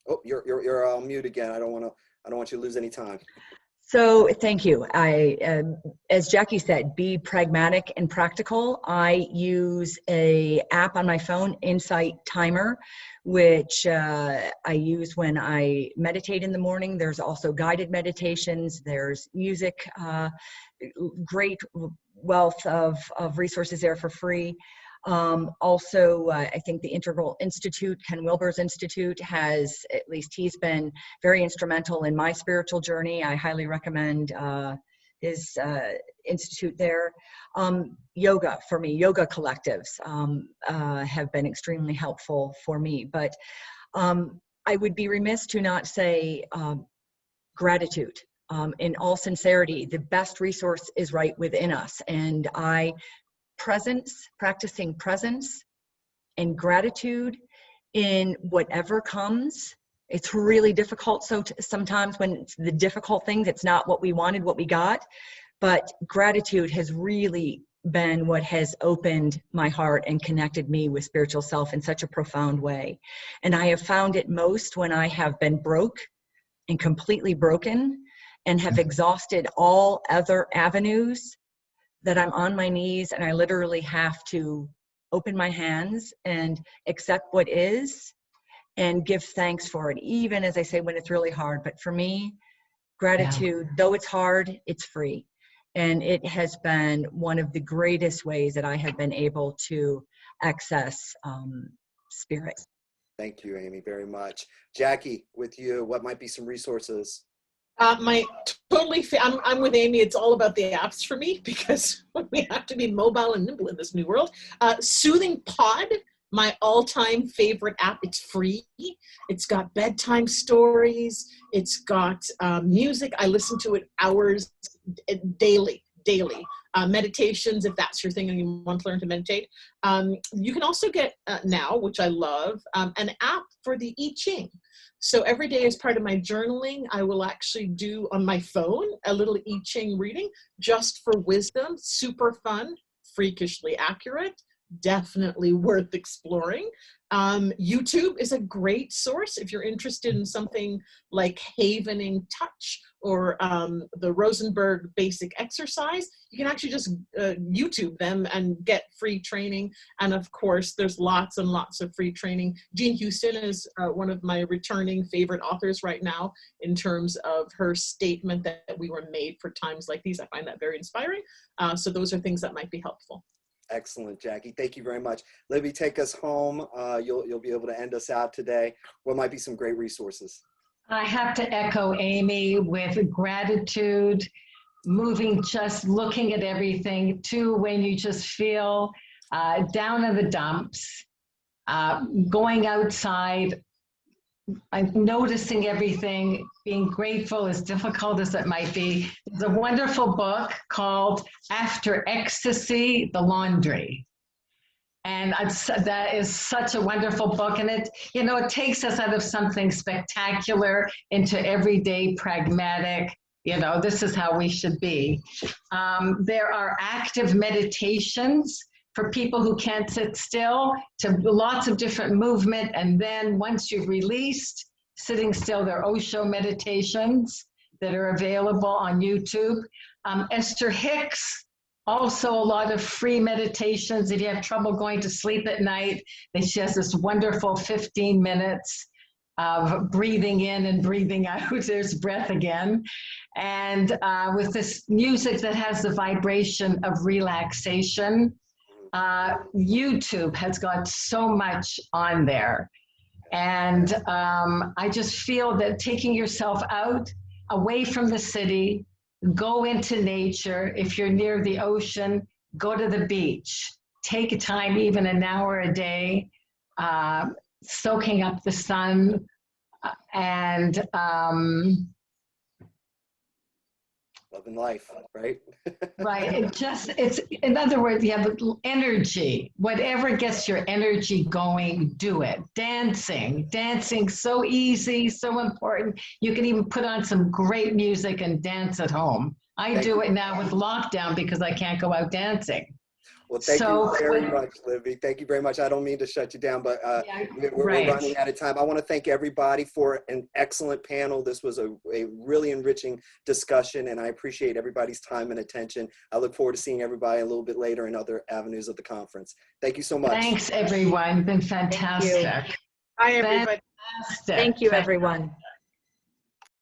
Oh, you're on mute again. I don't want you to lose any time. So thank you. As Jackie said, be pragmatic and practical. I use a app on my phone, Insight Timer, which I use when I meditate in the morning. There's also guided meditations. There's music, great wealth of resources there for free. Also, I think the Integral Institute, Ken Wilber's Institute, has, at least he's been very instrumental in my spiritual journey. I highly recommend his institute there. Yoga, for me, yoga collectives have been extremely helpful for me. But I would be remiss to not say gratitude. In all sincerity, the best resource is right within us. And practicing presence and gratitude in whatever comes. It's really difficult. So sometimes when it's the difficult things, it's not what we wanted, what we got. But gratitude has really been what has opened my heart and connected me with spiritual self in such a profound way. And I have found it most when I have been broke and completely broken and have exhausted all other avenues, that I'm on my knees and I literally have to open my hands and accept what is and give thanks for it, even as I say when it's really hard. But for me, gratitude, though it's hard, it's free. And it has been one of the greatest ways that I have been able to access spirit. Thank you, Amy, very much. Jackie, with you, what might be some resources? I'm with Amy. It's all about the apps for me, because we have to be mobile and nimble in this new world. Soothing Pod, my all-time favorite app. It's free. It's got bedtime stories. It's got music. I listen to it hours daily. Meditations, if that's your thing and you want to learn to meditate. You can also get now, which I love, an app for the I Ching. So every day as part of my journaling, I will actually do on my phone a little I Ching reading just for wisdom. Super fun, freakishly accurate, definitely worth exploring. YouTube is a great source if you're interested in something like havening touch or the Rosenberg basic exercise. You can actually just YouTube them and get free training. And of course, there's lots and lots of free training. Jean Houston is one of my returning favorite authors right now in terms of her statement that we were made for times like these. I find that very inspiring. So those are things that might be helpful. Excellent, Jackie. Thank you very much. Libby, take us home. You'll be able to end us out today. What might be some great resources? I have to echo Amy with gratitude, moving, just looking at everything, to when you just feel down in the dumps, going outside, noticing everything, being grateful, as difficult as it might be. There's a wonderful book called After Ecstasy, The Laundry. And that is such a wonderful book. And it takes us out of something spectacular into everyday pragmatic, this is how we should be. There are active meditations for people who can't sit still, to lots of different movement. And then once you've released, sitting still, there are Osho meditations that are available on YouTube. Esther Hicks, also a lot of free meditations. If you have trouble going to sleep at night, she has this wonderful 15 minutes of breathing in and breathing out. There's breath again. And with this music that has the vibration of relaxation. YouTube has got so much on there. And I just feel that taking yourself out, away from the city, go into nature. If you're near the ocean, go to the beach. Take time, even an hour a day. soaking up the sun, and Loving life, right? right. It's in other words, you have energy. Whatever gets your energy going, do it. Dancing, so easy, so important. You can even put on some great music and dance at home. I do it now with lockdown because I can't go out dancing. Well, thank you very much, Libby. Thank you very much. I don't mean to shut you down, but we're running out of time. I want to thank everybody for an excellent panel. This was a really enriching discussion, and I appreciate everybody's time and attention. I look forward to seeing everybody a little bit later in other avenues of the conference. Thank you so much. Thanks, everyone. Been fantastic. Hi, everybody. Fantastic. Thank you, everyone.